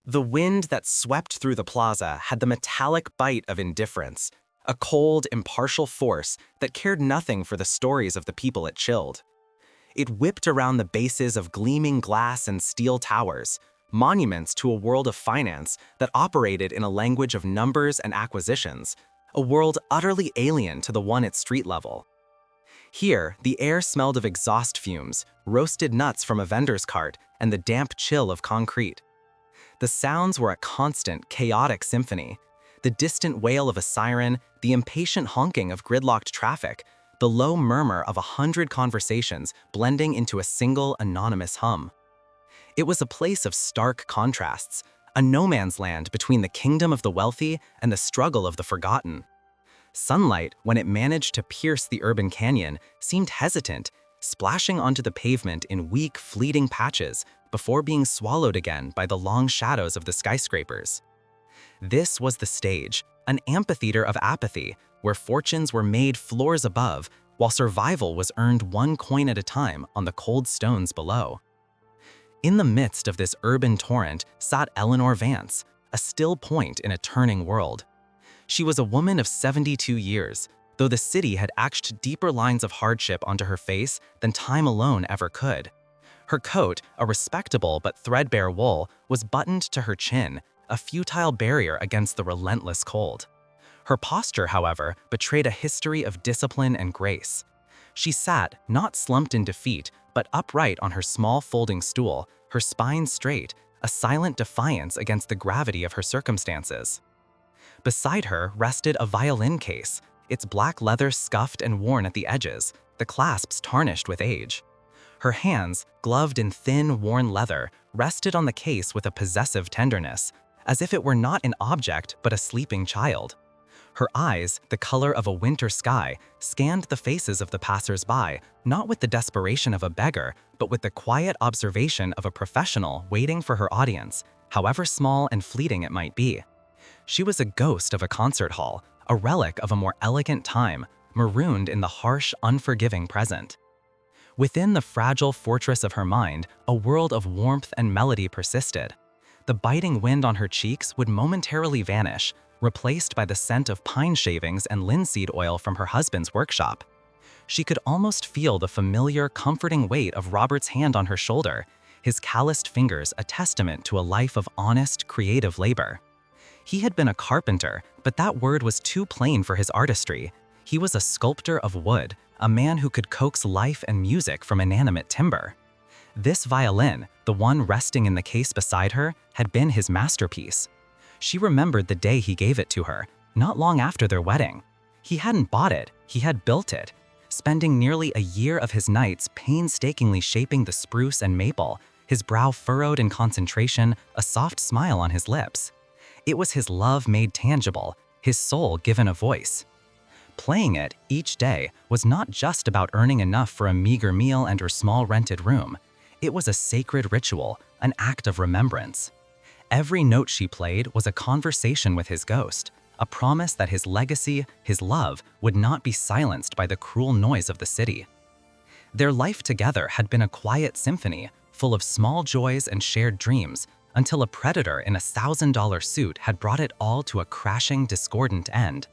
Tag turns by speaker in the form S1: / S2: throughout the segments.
S1: The wind that swept through the plaza had the metallic bite of indifference, a cold, impartial force that cared nothing for the stories of the people it chilled. It whipped around the bases of gleaming glass and steel towers, monuments to a world of finance that operated in a language of numbers and acquisitions, a world utterly alien to the one at street level. Here, the air smelled of exhaust fumes, roasted nuts from a vendor's cart, and the damp chill of concrete. The sounds were a constant, chaotic symphony. The distant wail of a siren, the impatient honking of gridlocked traffic, the low murmur of 100 conversations blending into a single anonymous hum. It was a place of stark contrasts, a no-man's land between the kingdom of the wealthy and the struggle of the forgotten. Sunlight, when it managed to pierce the urban canyon, seemed hesitant, splashing onto the pavement in weak, fleeting patches before being swallowed again by the long shadows of the skyscrapers. This was the stage, an amphitheater of apathy, where fortunes were made floors above, while survival was earned one coin at a time on the cold stones below. In the midst of this urban torrent sat Eleanor Vance, a still point in a turning world. She was a woman of 72 years, though the city had etched deeper lines of hardship onto her face than time alone ever could. Her coat, a respectable but threadbare wool, was buttoned to her chin, a futile barrier against the relentless cold. Her posture, however, betrayed a history of discipline and grace. She sat, not slumped in defeat, but upright on her small folding stool, her spine straight, a silent defiance against the gravity of her circumstances. Beside her rested a violin case, its black leather scuffed and worn at the edges, the clasps tarnished with age. Her hands, gloved in thin, worn leather, rested on the case with a possessive tenderness, as if it were not an object but a sleeping child. Her eyes, the color of a winter sky, scanned the faces of the passers-by, not with the desperation of a beggar, but with the quiet observation of a professional waiting for her audience, however small and fleeting it might be. She was a ghost of a concert hall, a relic of a more elegant time, marooned in the harsh, unforgiving present. Within the fragile fortress of her mind, a world of warmth and melody persisted. The biting wind on her cheeks would momentarily vanish, replaced by the scent of pine shavings and linseed oil from her husband's workshop. She could almost feel the familiar, comforting weight of Robert's hand on her shoulder, his calloused fingers a testament to a life of honest, creative labor. He had been a carpenter, but that word was too plain for his artistry. He was a sculptor of wood, a man who could coax life and music from inanimate timber. This violin, the one resting in the case beside her, had been his masterpiece. She remembered the day he gave it to her, not long after their wedding. He hadn't bought it, he had built it, spending nearly a year of his nights painstakingly shaping the spruce and maple, his brow furrowed in concentration, a soft smile on his lips. It was his love made tangible, his soul given a voice. Playing it each day was not just about earning enough for a meager meal and her small rented room. It was a sacred ritual, an act of remembrance. Every note she played was a conversation with his ghost, a promise that his legacy, his love, would not be silenced by the cruel noise of the city. Their life together had been a quiet symphony, full of small joys and shared dreams, until a predator in a $1,000 suit had brought it all to a crashing, discordant end.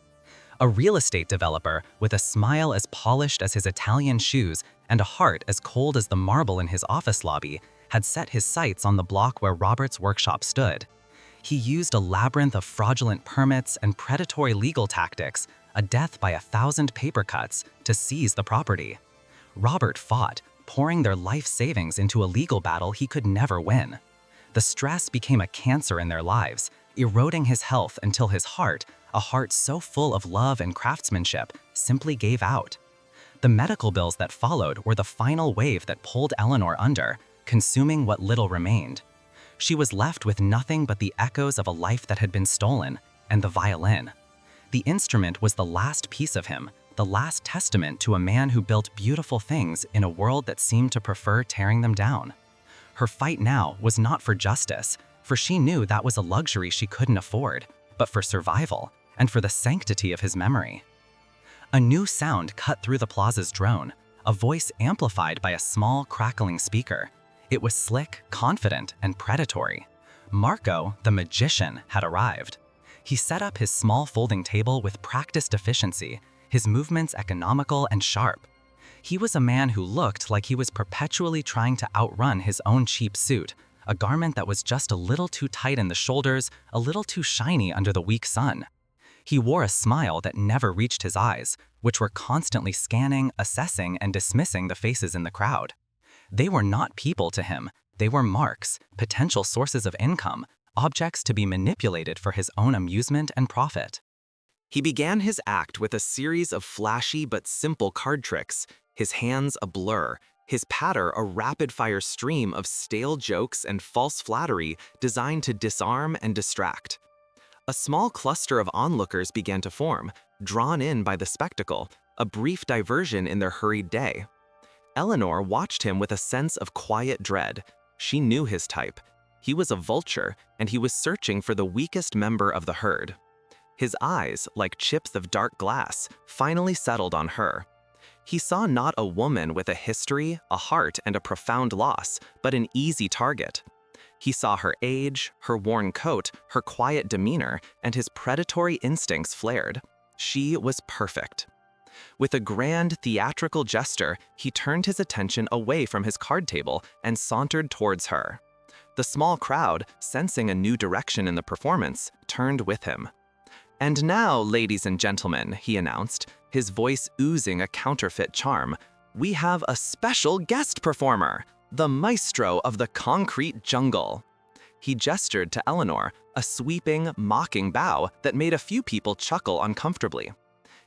S1: A real estate developer with a smile as polished as his Italian shoes and a heart as cold as the marble in his office lobby had set his sights on the block where Robert's workshop stood. He used a labyrinth of fraudulent permits and predatory legal tactics, a death by 1,000 paper cuts, to seize the property. Robert fought, pouring their life savings into a legal battle he could never win. The stress became a cancer in their lives, eroding his health until his heart, a heart so full of love and craftsmanship, simply gave out. The medical bills that followed were the final wave that pulled Eleanor under, consuming what little remained. She was left with nothing but the echoes of a life that had been stolen, and the violin. The instrument was the last piece of him, the last testament to a man who built beautiful things in a world that seemed to prefer tearing them down. Her fight now was not for justice, for she knew that was a luxury she couldn't afford, but for survival and for the sanctity of his memory. A new sound cut through the plaza's drone, a voice amplified by a small, crackling speaker. It was slick, confident, and predatory. Marco, the magician, had arrived. He set up his small folding table with practiced efficiency, his movements economical and sharp. He was a man who looked like he was perpetually trying to outrun his own cheap suit, a garment that was just a little too tight in the shoulders, a little too shiny under the weak sun. He wore a smile that never reached his eyes, which were constantly scanning, assessing, and dismissing the faces in the crowd. They were not people to him. They were marks, potential sources of income, objects to be manipulated for his own amusement and profit. He began his act with a series of flashy but simple card tricks, his hands a blur, his patter a rapid-fire stream of stale jokes and false flattery designed to disarm and distract. A small cluster of onlookers began to form, drawn in by the spectacle, a brief diversion in their hurried day. Eleanor watched him with a sense of quiet dread. She knew his type. He was a vulture, and he was searching for the weakest member of the herd. His eyes, like chips of dark glass, finally settled on her. He saw not a woman with a history, a heart, and a profound loss, but an easy target. He saw her age, her worn coat, her quiet demeanor, and his predatory instincts flared. She was perfect. With a grand theatrical gesture, he turned his attention away from his card table and sauntered towards her. The small crowd, sensing a new direction in the performance, turned with him. "And now, ladies and gentlemen," he announced, his voice oozing a counterfeit charm, "we have a special guest performer, the maestro of the concrete jungle." He gestured to Eleanor, a sweeping, mocking bow that made a few people chuckle uncomfortably.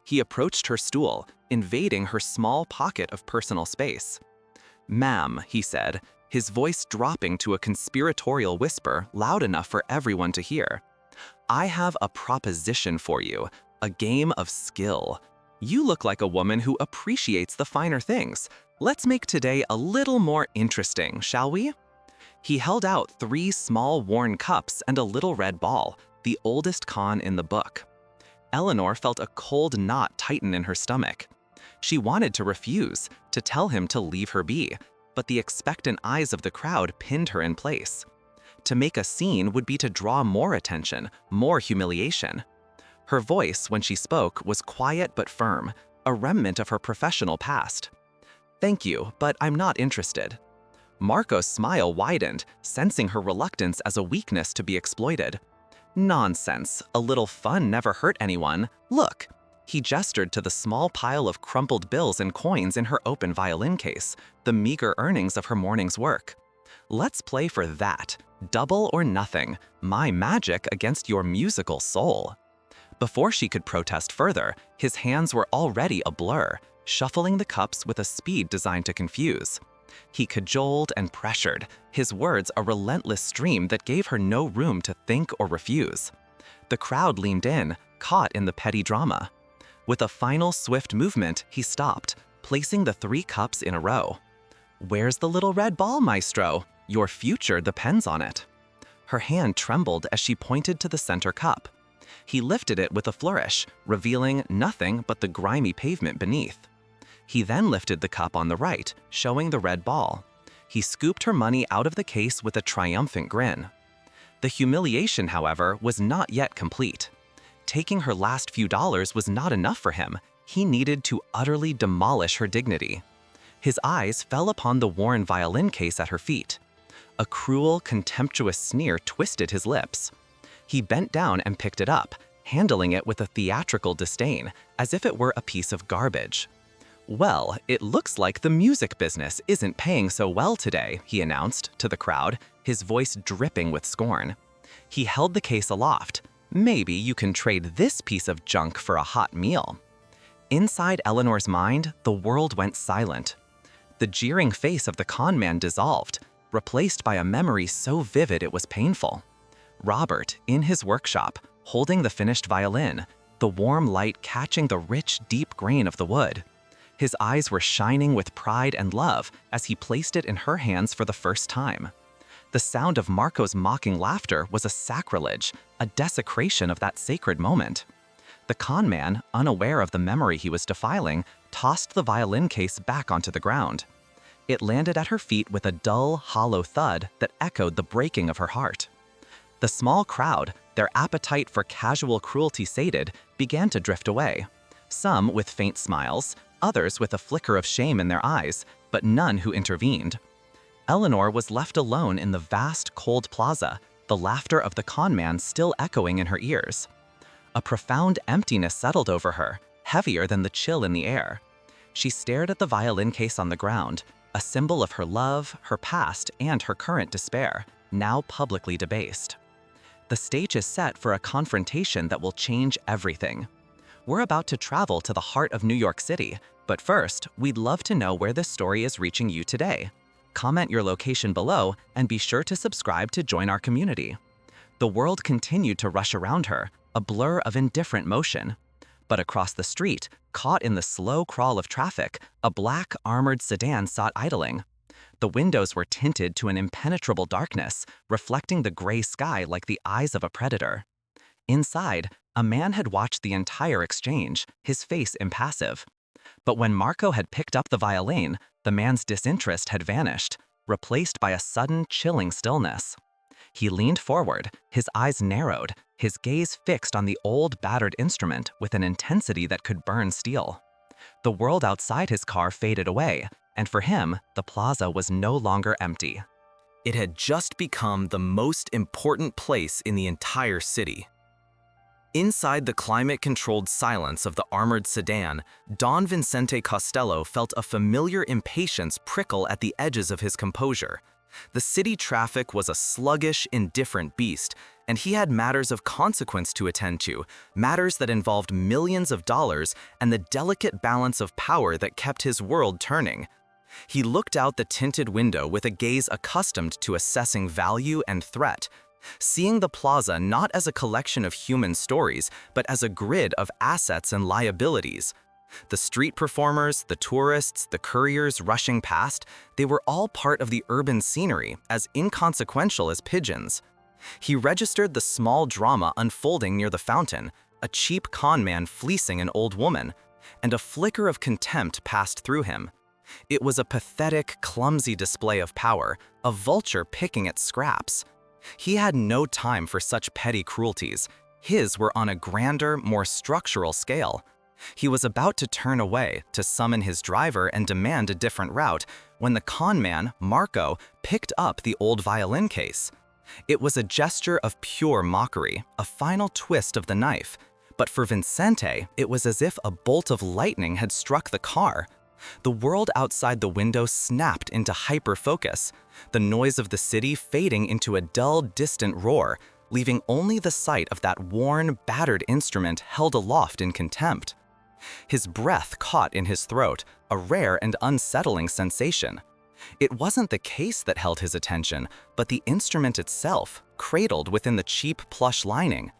S1: He approached her stool, invading her small pocket of personal space. "Ma'am," he said, his voice dropping to a conspiratorial whisper loud enough for everyone to hear, "I have a proposition for you, a game of skill. You look like a woman who appreciates the finer things. Let's make today a little more interesting, shall we?" He held out 3 small worn cups and a little red ball, the oldest con in the book. Eleanor felt a cold knot tighten in her stomach. She wanted to refuse, to tell him to leave her be, but the expectant eyes of the crowd pinned her in place. To make a scene would be to draw more attention, more humiliation. Her voice, when she spoke, was quiet but firm, a remnant of her professional past. "Thank you, but I'm not interested." Marco's smile widened, sensing her reluctance as a weakness to be exploited. "Nonsense, a little fun never hurt anyone. Look." He gestured to the small pile of crumpled bills and coins in her open violin case, the meager earnings of her morning's work. "Let's play for that. Double or nothing, my magic against your musical soul." Before she could protest further, his hands were already a blur, shuffling the cups with a speed designed to confuse. He cajoled and pressured, his words a relentless stream that gave her no room to think or refuse. The crowd leaned in, caught in the petty drama. With a final swift movement, he stopped, placing the 3 cups in a row. "Where's the little red ball, maestro? Your future depends on it." Her hand trembled as she pointed to the center cup. He lifted it with a flourish, revealing nothing but the grimy pavement beneath. He then lifted the cup on the right, showing the red ball. He scooped her money out of the case with a triumphant grin. The humiliation, however, was not yet complete. Taking her last few dollars was not enough for him. He needed to utterly demolish her dignity. His eyes fell upon the worn violin case at her feet. A cruel, contemptuous sneer twisted his lips. He bent down and picked it up, handling it with a theatrical disdain, as if it were a piece of garbage. "Well, it looks like the music business isn't paying so well today," he announced to the crowd, his voice dripping with scorn. He held the case aloft. "Maybe you can trade this piece of junk for a hot meal." Inside Eleanor's mind, the world went silent. The jeering face of the con man dissolved, replaced by a memory so vivid it was painful. Robert, in his workshop, holding the finished violin, the warm light catching the rich, deep grain of the wood. His eyes were shining with pride and love as he placed it in her hands for the first time. The sound of Marco's mocking laughter was a sacrilege, a desecration of that sacred moment. The con man, unaware of the memory he was defiling, tossed the violin case back onto the ground. It landed at her feet with a dull, hollow thud that echoed the breaking of her heart. The small crowd, their appetite for casual cruelty sated, began to drift away. Some with faint smiles, others with a flicker of shame in their eyes, but none who intervened. Eleanor was left alone in the vast, cold plaza, the laughter of the conman still echoing in her ears. A profound emptiness settled over her, heavier than the chill in the air. She stared at the violin case on the ground, a symbol of her love, her past, and her current despair, now publicly debased. The stage is set for a confrontation that will change everything. We're about to travel to the heart of New York City, but first, we'd love to know where this story is reaching you today. Comment your location below and be sure to subscribe to join our community. The world continued to rush around her, a blur of indifferent motion. But across the street, caught in the slow crawl of traffic, a black armored sedan sat idling. The windows were tinted to an impenetrable darkness, reflecting the gray sky like the eyes of a predator. Inside, a man had watched the entire exchange, his face impassive. But when Marco had picked up the violin, the man's disinterest had vanished, replaced by a sudden, chilling stillness. He leaned forward, his eyes narrowed, his gaze fixed on the old, battered instrument with an intensity that could burn steel. The world outside his car faded away, and for him, the plaza was no longer empty. It had just become the most important place in the entire city. Inside the climate-controlled silence of the armored sedan, Don Vincente Costello felt a familiar impatience prickle at the edges of his composure. The city traffic was a sluggish, indifferent beast, and he had matters of consequence to attend to, matters that involved millions of dollars and the delicate balance of power that kept his world turning. He looked out the tinted window with a gaze accustomed to assessing value and threat, seeing the plaza not as a collection of human stories, but as a grid of assets and liabilities. The street performers, the tourists, the couriers rushing past, they were all part of the urban scenery, as inconsequential as pigeons. He registered the small drama unfolding near the fountain, a cheap con man fleecing an old woman, and a flicker of contempt passed through him. It was a pathetic, clumsy display of power, a vulture picking at scraps. He had no time for such petty cruelties. His were on a grander, more structural scale. He was about to turn away, to summon his driver and demand a different route, when the con man, Marco, picked up the old violin case. It was a gesture of pure mockery, a final twist of the knife. But for Vincente, it was as if a bolt of lightning had struck the car. The world outside the window snapped into hyper-focus, the noise of the city fading into a dull, distant roar, leaving only the sight of that worn, battered instrument held aloft in contempt. His breath caught in his throat, a rare and unsettling sensation. It wasn't the case that held his attention, but the instrument itself, cradled within the cheap plush lining.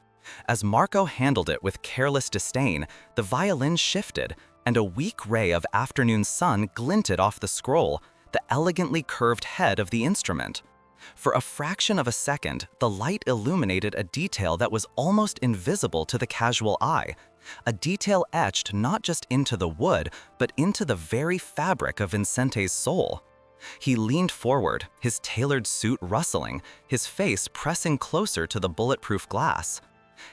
S1: As Marco handled it with careless disdain, the violin shifted, and a weak ray of afternoon sun glinted off the scroll, the elegantly curved head of the instrument. For a fraction of a second, the light illuminated a detail that was almost invisible to the casual eye, a detail etched not just into the wood, but into the very fabric of Vincente's soul. He leaned forward, his tailored suit rustling, his face pressing closer to the bulletproof glass.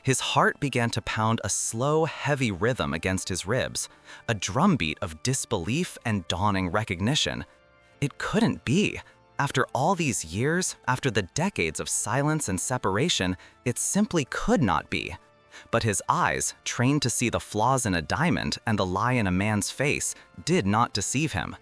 S1: His heart began to pound a slow, heavy rhythm against his ribs, a drumbeat of disbelief and dawning recognition. It couldn't be. After all these years, after the decades of silence and separation, it simply could not be. But his eyes, trained to see the flaws in a diamond and the lie in a man's face, did not deceive him.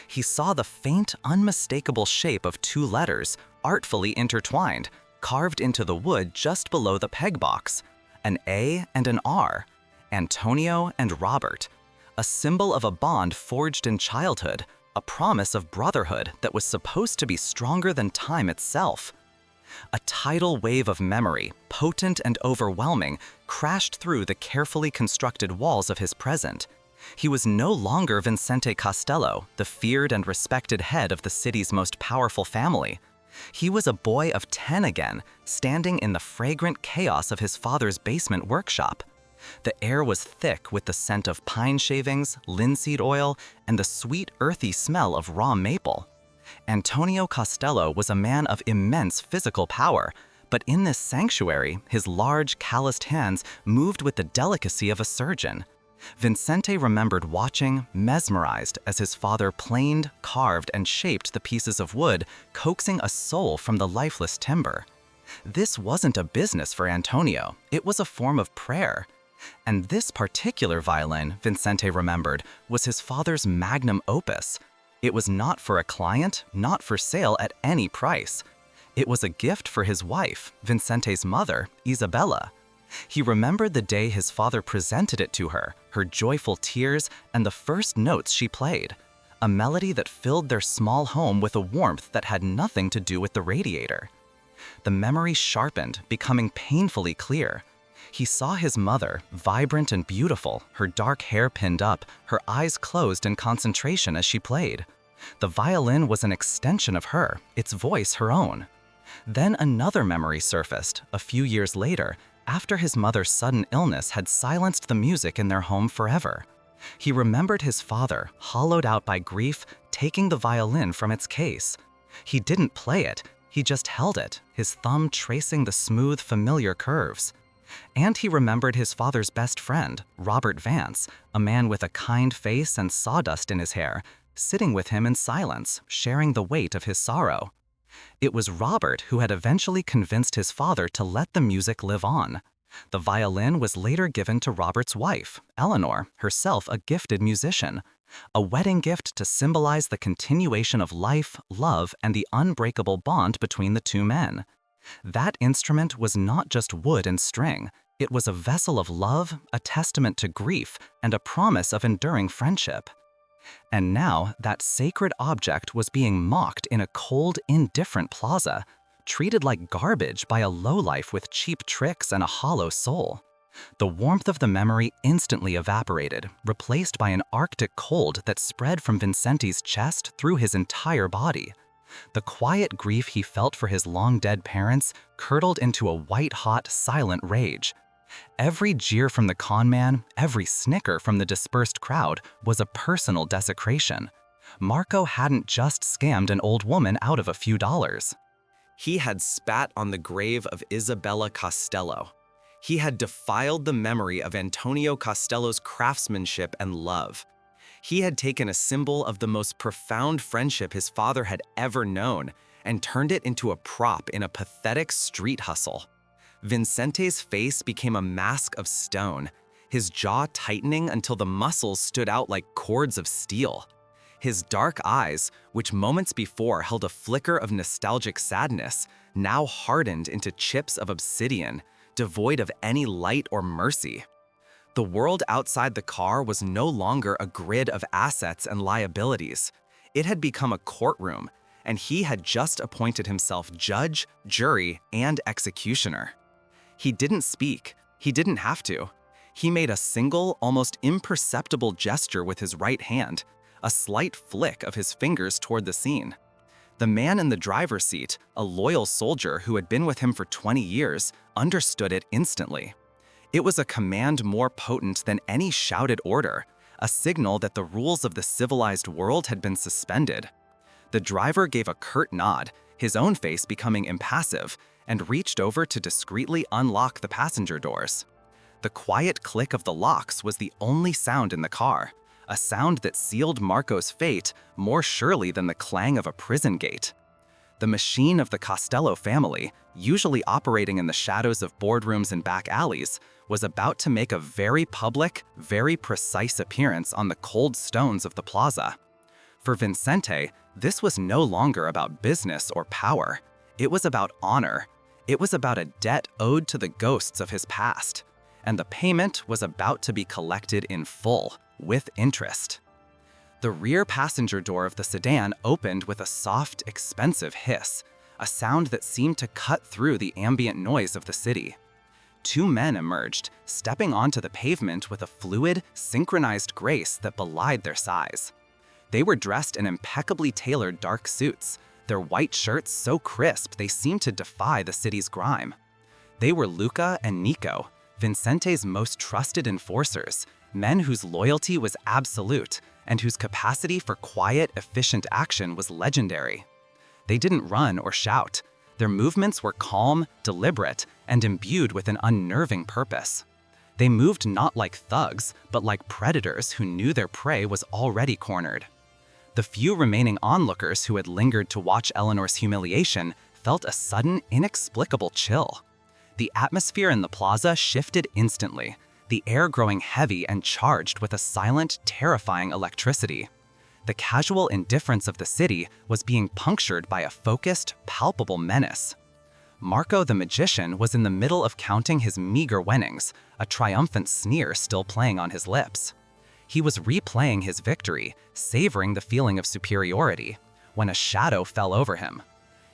S1: He saw the faint, unmistakable shape of two letters, artfully intertwined, carved into the wood just below the peg box, an A and an R, Antonio and Robert, a symbol of a bond forged in childhood, a promise of brotherhood that was supposed to be stronger than time itself. A tidal wave of memory, potent and overwhelming, crashed through the carefully constructed walls of his present. He was no longer Vincente Costello, the feared and respected head of the city's most powerful family. He was a boy of 10 again, standing in the fragrant chaos of his father's basement workshop. The air was thick with the scent of pine shavings, linseed oil, and the sweet, earthy smell of raw maple. Antonio Costello was a man of immense physical power, But in this sanctuary, his large, calloused hands moved with the delicacy of a surgeon. Vincente remembered watching, mesmerized, as his father planed, carved, and shaped the pieces of wood, coaxing a soul from the lifeless timber. This wasn't a business for Antonio, it was a form of prayer. And this particular violin, Vincente remembered, was his father's magnum opus. It was not for a client, not for sale at any price. It was a gift for his wife, Vincente's mother, Isabella. He remembered the day his father presented it to her, her joyful tears, and the first notes she played. A melody that filled their small home with a warmth that had nothing to do with the radiator. The memory sharpened, becoming painfully clear. He saw his mother, vibrant and beautiful, her dark hair pinned up, her eyes closed in concentration as she played. The violin was an extension of her, its voice her own. Then another memory surfaced, a few years later, after his mother's sudden illness had silenced the music in their home forever. He remembered his father, hollowed out by grief, taking the violin from its case. He didn't play it, he just held it, his thumb tracing the smooth, familiar curves. And he remembered his father's best friend, Robert Vance, a man with a kind face and sawdust in his hair, sitting with him in silence, sharing the weight of his sorrow. It was Robert who had eventually convinced his father to let the music live on. The violin was later given to Robert's wife, Eleanor, herself a gifted musician, a wedding gift to symbolize the continuation of life, love, and the unbreakable bond between the two men. That instrument was not just wood and string, it was a vessel of love, a testament to grief, and a promise of enduring friendship. And now, that sacred object was being mocked in a cold, indifferent plaza, treated like garbage by a lowlife with cheap tricks and a hollow soul. The warmth of the memory instantly evaporated, replaced by an arctic cold that spread from Vincente's chest through his entire body. The quiet grief he felt for his long-dead parents curdled into a white-hot, silent rage. Every jeer from the conman, every snicker from the dispersed crowd was a personal desecration. Marco hadn't just scammed an old woman out of a few dollars. He had spat on the grave of Isabella Costello. He had defiled the memory of Antonio Costello's craftsmanship and love. He had taken a symbol of the most profound friendship his father had ever known and turned it into a prop in a pathetic street hustle. Vincente's face became a mask of stone, his jaw tightening until the muscles stood out like cords of steel. His dark eyes, which moments before held a flicker of nostalgic sadness, now hardened into chips of obsidian, devoid of any light or mercy. The world outside the car was no longer a grid of assets and liabilities. It had become a courtroom, and he had just appointed himself judge, jury, and executioner. He didn't speak. He didn't have to. He made a single, almost imperceptible gesture with his right hand, a slight flick of his fingers toward the scene. The man in the driver's seat, a loyal soldier who had been with him for 20 years, understood it instantly. It was a command more potent than any shouted order, a signal that the rules of the civilized world had been suspended. The driver gave a curt nod, his own face becoming impassive, and reached over to discreetly unlock the passenger doors. The quiet click of the locks was the only sound in the car, a sound that sealed Marco's fate more surely than the clang of a prison gate. The machine of the Costello family, usually operating in the shadows of boardrooms and back alleys, was about to make a very public, very precise appearance on the cold stones of the plaza. For Vincente, this was no longer about business or power. It was about honor. It was about a debt owed to the ghosts of his past. And the payment was about to be collected in full, with interest. The rear passenger door of the sedan opened with a soft, expensive hiss, a sound that seemed to cut through the ambient noise of the city. Two men emerged, stepping onto the pavement with a fluid, synchronized grace that belied their size. They were dressed in impeccably tailored dark suits, their white shirts so crisp they seemed to defy the city's grime. They were Luca and Nico, Vincente's most trusted enforcers, men whose loyalty was absolute and whose capacity for quiet, efficient action was legendary. They didn't run or shout. Their movements were calm, deliberate, and imbued with an unnerving purpose. They moved not like thugs, but like predators who knew their prey was already cornered. The few remaining onlookers who had lingered to watch Eleanor's humiliation felt a sudden, inexplicable chill. The atmosphere in the plaza shifted instantly, the air growing heavy and charged with a silent, terrifying electricity. The casual indifference of the city was being punctured by a focused, palpable menace. Marco the magician was in the middle of counting his meager winnings, a triumphant sneer still playing on his lips. He was replaying his victory, savoring the feeling of superiority, when a shadow fell over him.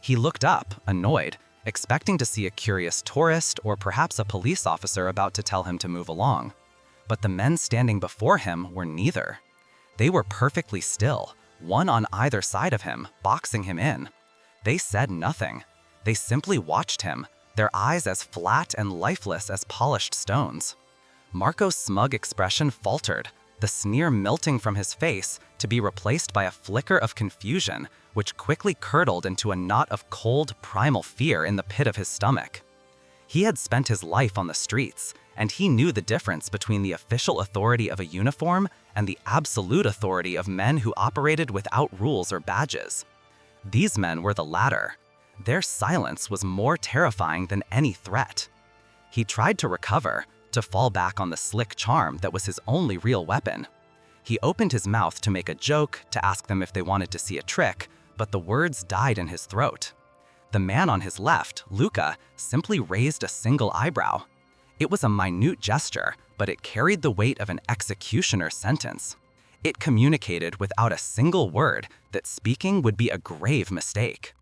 S1: He looked up, annoyed, expecting to see a curious tourist or perhaps a police officer about to tell him to move along. But the men standing before him were neither. They were perfectly still, one on either side of him, boxing him in. They said nothing. They simply watched him, their eyes as flat and lifeless as polished stones. Marco's smug expression faltered, the sneer melting from his face to be replaced by a flicker of confusion, which quickly curdled into a knot of cold, primal fear in the pit of his stomach. He had spent his life on the streets, and he knew the difference between the official authority of a uniform and the absolute authority of men who operated without rules or badges. These men were the latter. Their silence was more terrifying than any threat. He tried to recover, to fall back on the slick charm that was his only real weapon. He opened his mouth to make a joke, to ask them if they wanted to see a trick, but the words died in his throat. The man on his left, Luca, simply raised a single eyebrow. It was a minute gesture, but it carried the weight of an executioner's sentence. It communicated without a single word that speaking would be a grave mistake.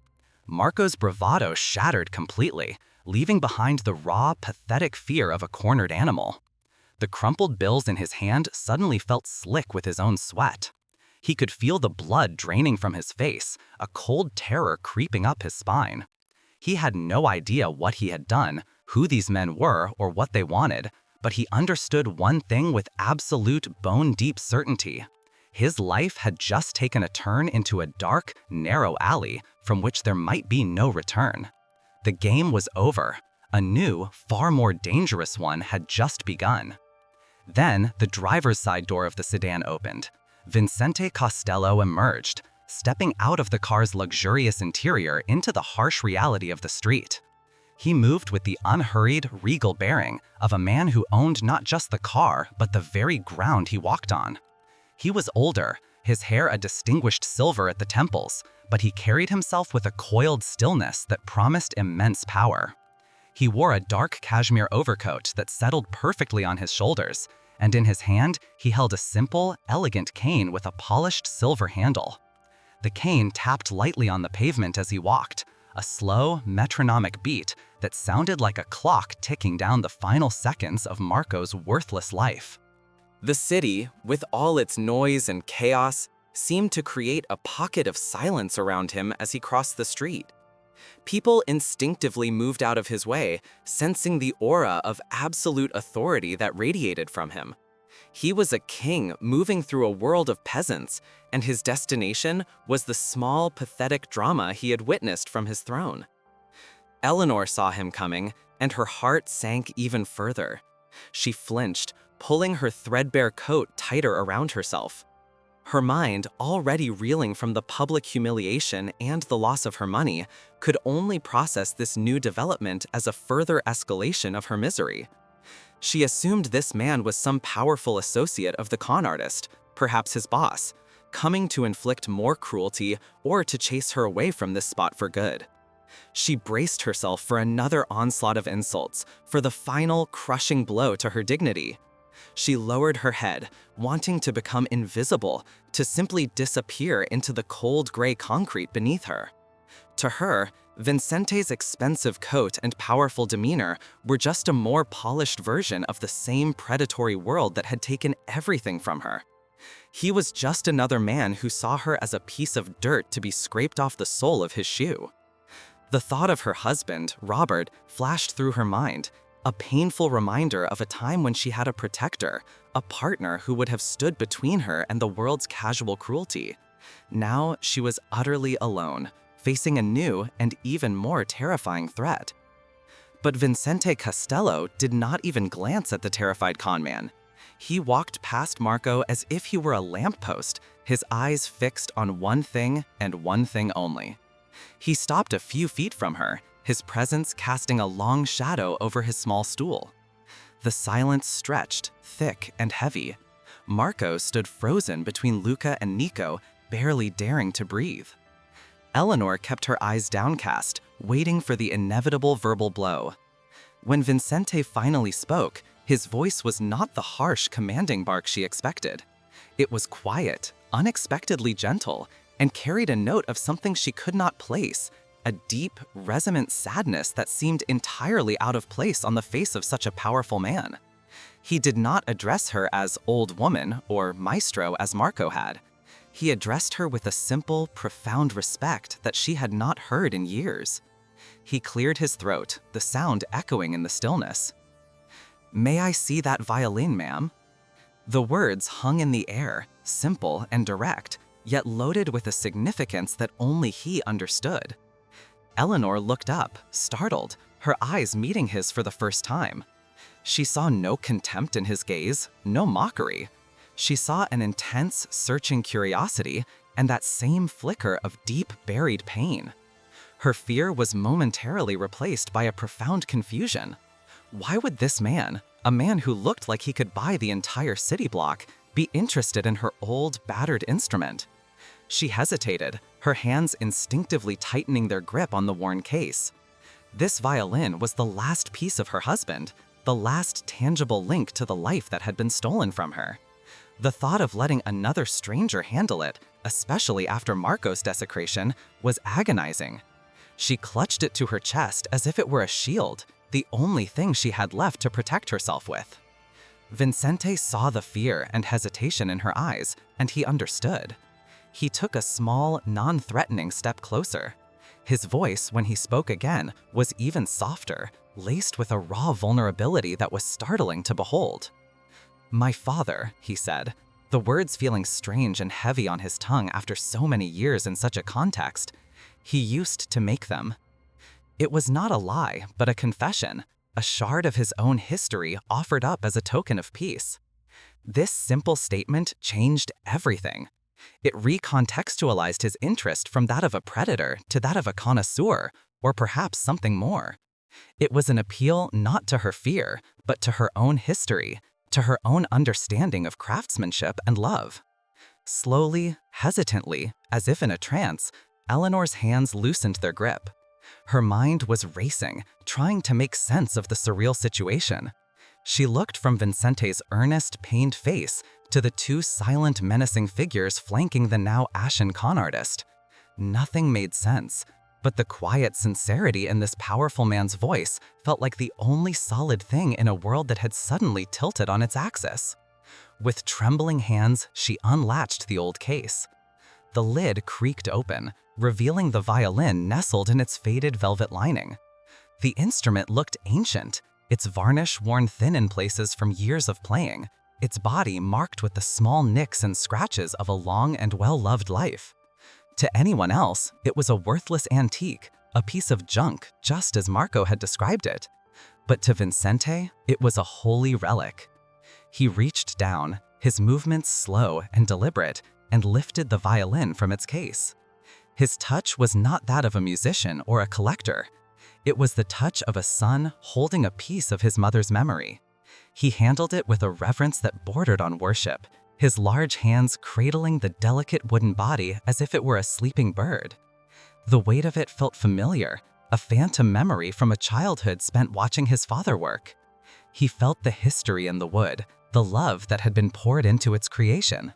S1: Marco's bravado shattered completely, leaving behind the raw, pathetic fear of a cornered animal. The crumpled bills in his hand suddenly felt slick with his own sweat. He could feel the blood draining from his face, a cold terror creeping up his spine. He had no idea what he had done, who these men were, or what they wanted, but he understood one thing with absolute bone-deep certainty. His life had just taken a turn into a dark, narrow alley from which there might be no return. The game was over. A new, far more dangerous one had just begun. Then, the driver's side door of the sedan opened. Vincente Costello emerged, stepping out of the car's luxurious interior into the harsh reality of the street. He moved with the unhurried, regal bearing of a man who owned not just the car, but the very ground he walked on. He was older, his hair a distinguished silver at the temples, but he carried himself with a coiled stillness that promised immense power. He wore a dark cashmere overcoat that settled perfectly on his shoulders, and in his hand he held a simple, elegant cane with a polished silver handle. The cane tapped lightly on the pavement as he walked, a slow, metronomic beat that sounded like a clock ticking down the final seconds of Marco's worthless life. The city, with all its noise and chaos, seemed to create a pocket of silence around him as he crossed the street. People instinctively moved out of his way, sensing the aura of absolute authority that radiated from him. He was a king moving through a world of peasants, and his destination was the small, pathetic drama he had witnessed from his throne. Eleanor saw him coming, and her heart sank even further. She flinched, pulling her threadbare coat tighter around herself. Her mind, already reeling from the public humiliation and the loss of her money, could only process this new development as a further escalation of her misery. She assumed this man was some powerful associate of the con artist, perhaps his boss, coming to inflict more cruelty or to chase her away from this spot for good. She braced herself for another onslaught of insults, for the final, crushing blow to her dignity. She lowered her head, wanting to become invisible, to simply disappear into the cold gray concrete beneath her. To her, Vincente's expensive coat and powerful demeanor were just a more polished version of the same predatory world that had taken everything from her. He was just another man who saw her as a piece of dirt to be scraped off the sole of his shoe. The thought of her husband, Robert, flashed through her mind, a painful reminder of a time when she had a protector, a partner who would have stood between her and the world's casual cruelty. Now she was utterly alone, facing a new and even more terrifying threat. But Vincente Costello did not even glance at the terrified conman. He walked past Marco as if he were a lamppost, his eyes fixed on one thing and one thing only. He stopped a few feet from her, his presence casting a long shadow over his small stool. The silence stretched, thick and heavy. Marco stood frozen between Luca and Nico, barely daring to breathe. Eleanor kept her eyes downcast, waiting for the inevitable verbal blow. When Vincente finally spoke, his voice was not the harsh, commanding bark she expected. It was quiet, unexpectedly gentle, and carried a note of something she could not place, a deep, resonant sadness that seemed entirely out of place on the face of such a powerful man. He did not address her as old woman or maestro as Marco had. He addressed her with a simple, profound respect that she had not heard in years. He cleared his throat, the sound echoing in the stillness. "May I see that violin, ma'am?" The words hung in the air, simple and direct, yet loaded with a significance that only he understood. Eleanor looked up, startled, her eyes meeting his for the first time. She saw no contempt in his gaze, no mockery. She saw an intense, searching curiosity and that same flicker of deep, buried pain. Her fear was momentarily replaced by a profound confusion. Why would this man, a man who looked like he could buy the entire city block, be interested in her old, battered instrument? She hesitated, her hands instinctively tightening their grip on the worn case. This violin was the last piece of her husband, the last tangible link to the life that had been stolen from her. The thought of letting another stranger handle it, especially after Marco's desecration, was agonizing. She clutched it to her chest as if it were a shield, the only thing she had left to protect herself with. Vincente saw the fear and hesitation in her eyes, and he understood. He took a small, non-threatening step closer. His voice, when he spoke again, was even softer, laced with a raw vulnerability that was startling to behold. "My father," he said, the words feeling strange and heavy on his tongue after so many years in such a context. He used to make them. It was not a lie, but a confession, a shard of his own history offered up as a token of peace. This simple statement changed everything. It recontextualized his interest from that of a predator to that of a connoisseur, or perhaps something more. It was an appeal not to her fear, but to her own history, to her own understanding of craftsmanship and love. Slowly, hesitantly, as if in a trance, Eleanor's hands loosened their grip. Her mind was racing, trying to make sense of the surreal situation. She looked from Vincente's earnest, pained face to the two silent, menacing figures flanking the now ashen con artist. Nothing made sense, but the quiet sincerity in this powerful man's voice felt like the only solid thing in a world that had suddenly tilted on its axis. With trembling hands, she unlatched the old case. The lid creaked open, revealing the violin nestled in its faded velvet lining. The instrument looked ancient, its varnish worn thin in places from years of playing, its body marked with the small nicks and scratches of a long and well-loved life. To anyone else, it was a worthless antique, a piece of junk, just as Marco had described it. But to Vincente, it was a holy relic. He reached down, his movements slow and deliberate, and lifted the violin from its case. His touch was not that of a musician or a collector. It was the touch of a son holding a piece of his mother's memory. He handled it with a reverence that bordered on worship, his large hands cradling the delicate wooden body as if it were a sleeping bird. The weight of it felt familiar, a phantom memory from a childhood spent watching his father work. He felt the history in the wood, the love that had been poured into its creation.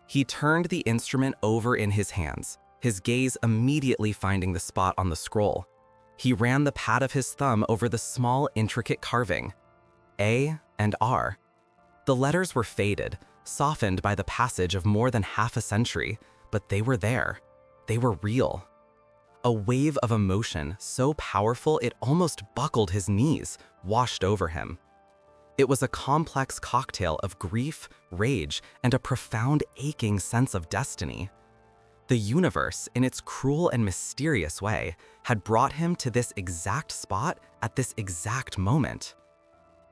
S1: He turned the instrument over in his hands, his gaze immediately finding the spot on the scroll. He ran the pad of his thumb over the small, intricate carving, A and R. The letters were faded, softened by the passage of more than half a century, but they were there. They were real. A wave of emotion so powerful it almost buckled his knees, washed over him. It was a complex cocktail of grief, rage, and a profound aching sense of destiny. The universe, in its cruel and mysterious way, had brought him to this exact spot at this exact moment.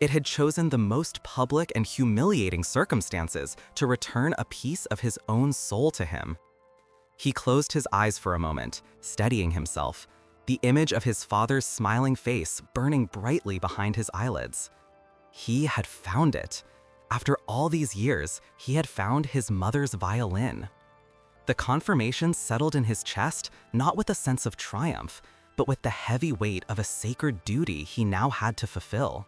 S1: It had chosen the most public and humiliating circumstances to return a piece of his own soul to him. He closed his eyes for a moment, steadying himself, the image of his father's smiling face burning brightly behind his eyelids. He had found it. After all these years, he had found his mother's violin. The confirmation settled in his chest not with a sense of triumph, but with the heavy weight of a sacred duty he now had to fulfill.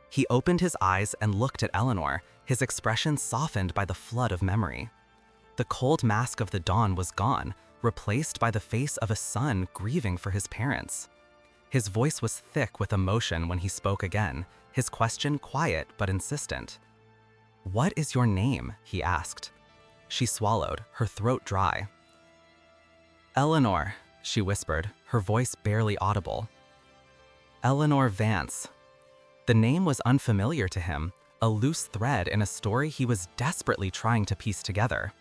S1: He opened his eyes and looked at Eleanor, his expression softened by the flood of memory. The cold mask of the dawn was gone, replaced by the face of a son grieving for his parents. His voice was thick with emotion when he spoke again, his question quiet but insistent. "What is your name?" he asked. She swallowed, her throat dry. "Eleanor," she whispered, her voice barely audible. "Eleanor Vance." The name was unfamiliar to him, a loose thread in a story he was desperately trying to piece together.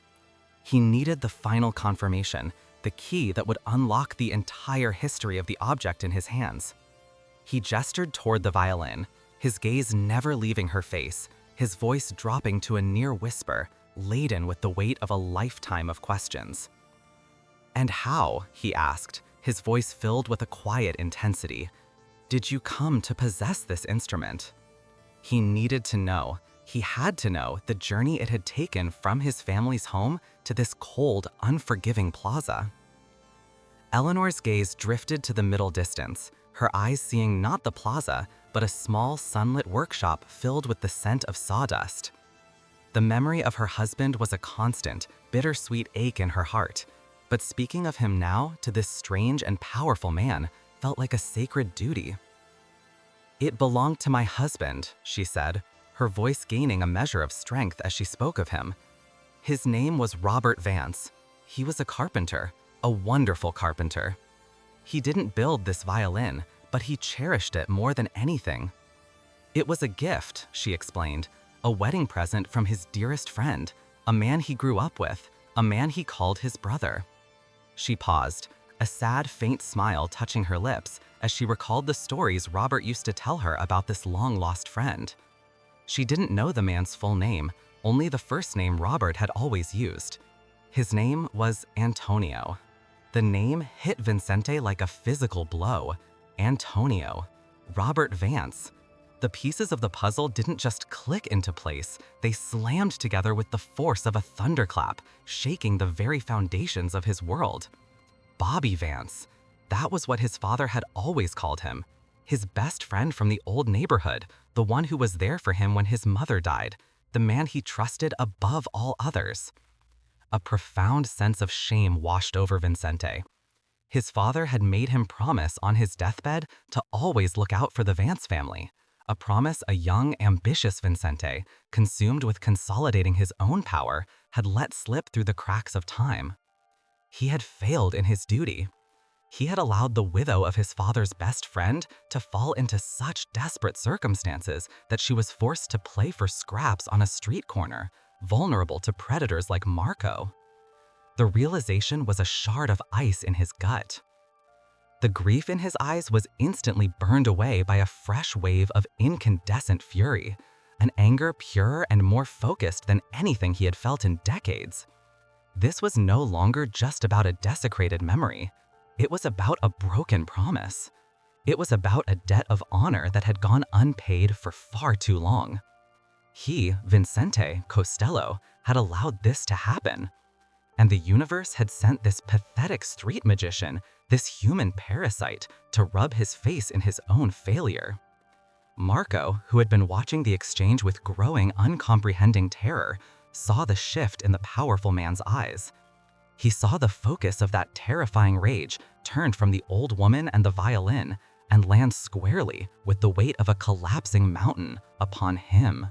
S1: He needed the final confirmation, the key that would unlock the entire history of the object in his hands. He gestured toward the violin, his gaze never leaving her face, his voice dropping to a near whisper, laden with the weight of a lifetime of questions. "And how?" he asked, his voice filled with a quiet intensity. "Did you come to possess this instrument?" He needed to know. He had to know the journey it had taken from his family's home to this cold, unforgiving plaza. Eleanor's gaze drifted to the middle distance, her eyes seeing not the plaza, but a small, sunlit workshop filled with the scent of sawdust. The memory of her husband was a constant, bittersweet ache in her heart, but speaking of him now to this strange and powerful man felt like a sacred duty. "It belonged to my husband," she said, her voice gaining a measure of strength as she spoke of him. "His name was Robert Vance. He was a carpenter, a wonderful carpenter. He didn't build this violin, but he cherished it more than anything. It was a gift," she explained, "a wedding present from his dearest friend, a man he grew up with, a man he called his brother." She paused, a sad, faint smile touching her lips as she recalled the stories Robert used to tell her about this long-lost friend. She didn't know the man's full name, only the first name Robert had always used. His name was Antonio. The name hit Vincente like a physical blow. Antonio. Robert Vance. The pieces of the puzzle didn't just click into place, they slammed together with the force of a thunderclap, shaking the very foundations of his world. Bobby Vance. That was what his father had always called him. His best friend from the old neighborhood, the one who was there for him when his mother died, the man he trusted above all others. A profound sense of shame washed over Vincente. His father had made him promise on his deathbed to always look out for the Vance family, a promise a young, ambitious Vincente, consumed with consolidating his own power, had let slip through the cracks of time. He had failed in his duty. He had allowed the widow of his father's best friend to fall into such desperate circumstances that she was forced to play for scraps on a street corner, vulnerable to predators like Marco. The realization was a shard of ice in his gut. The grief in his eyes was instantly burned away by a fresh wave of incandescent fury, an anger purer and more focused than anything he had felt in decades. This was no longer just about a desecrated memory. It was about a broken promise. It was about a debt of honor that had gone unpaid for far too long. He, Vincente Costello, had allowed this to happen. And the universe had sent this pathetic street magician, this human parasite, to rub his face in his own failure. Marco, who had been watching the exchange with growing, uncomprehending terror, saw the shift in the powerful man's eyes. He saw the focus of that terrifying rage turned from the old woman and the violin and land squarely, with the weight of a collapsing mountain, upon him.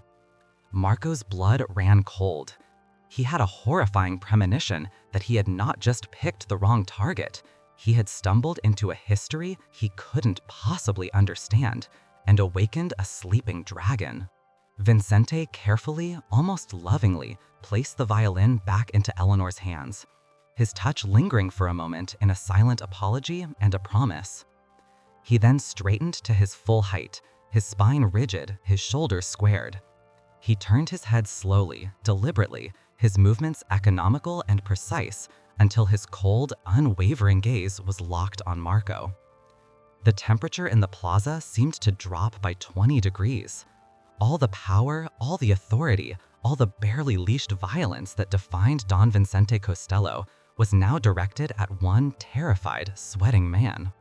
S1: Marco's blood ran cold. He had a horrifying premonition that he had not just picked the wrong target, he had stumbled into a history he couldn't possibly understand and awakened a sleeping dragon. Vincente carefully, almost lovingly, placed the violin back into Eleanor's hands. his touch lingering for a moment in a silent apology and a promise. He then straightened to his full height, his spine rigid, his shoulders squared. He turned his head slowly, deliberately, his movements economical and precise, until his cold, unwavering gaze was locked on Marco. The temperature in the plaza seemed to drop by 20 degrees. All the power, all the authority, all the barely leashed violence that defined Don Vincente Costello was now directed at one terrified, sweating man.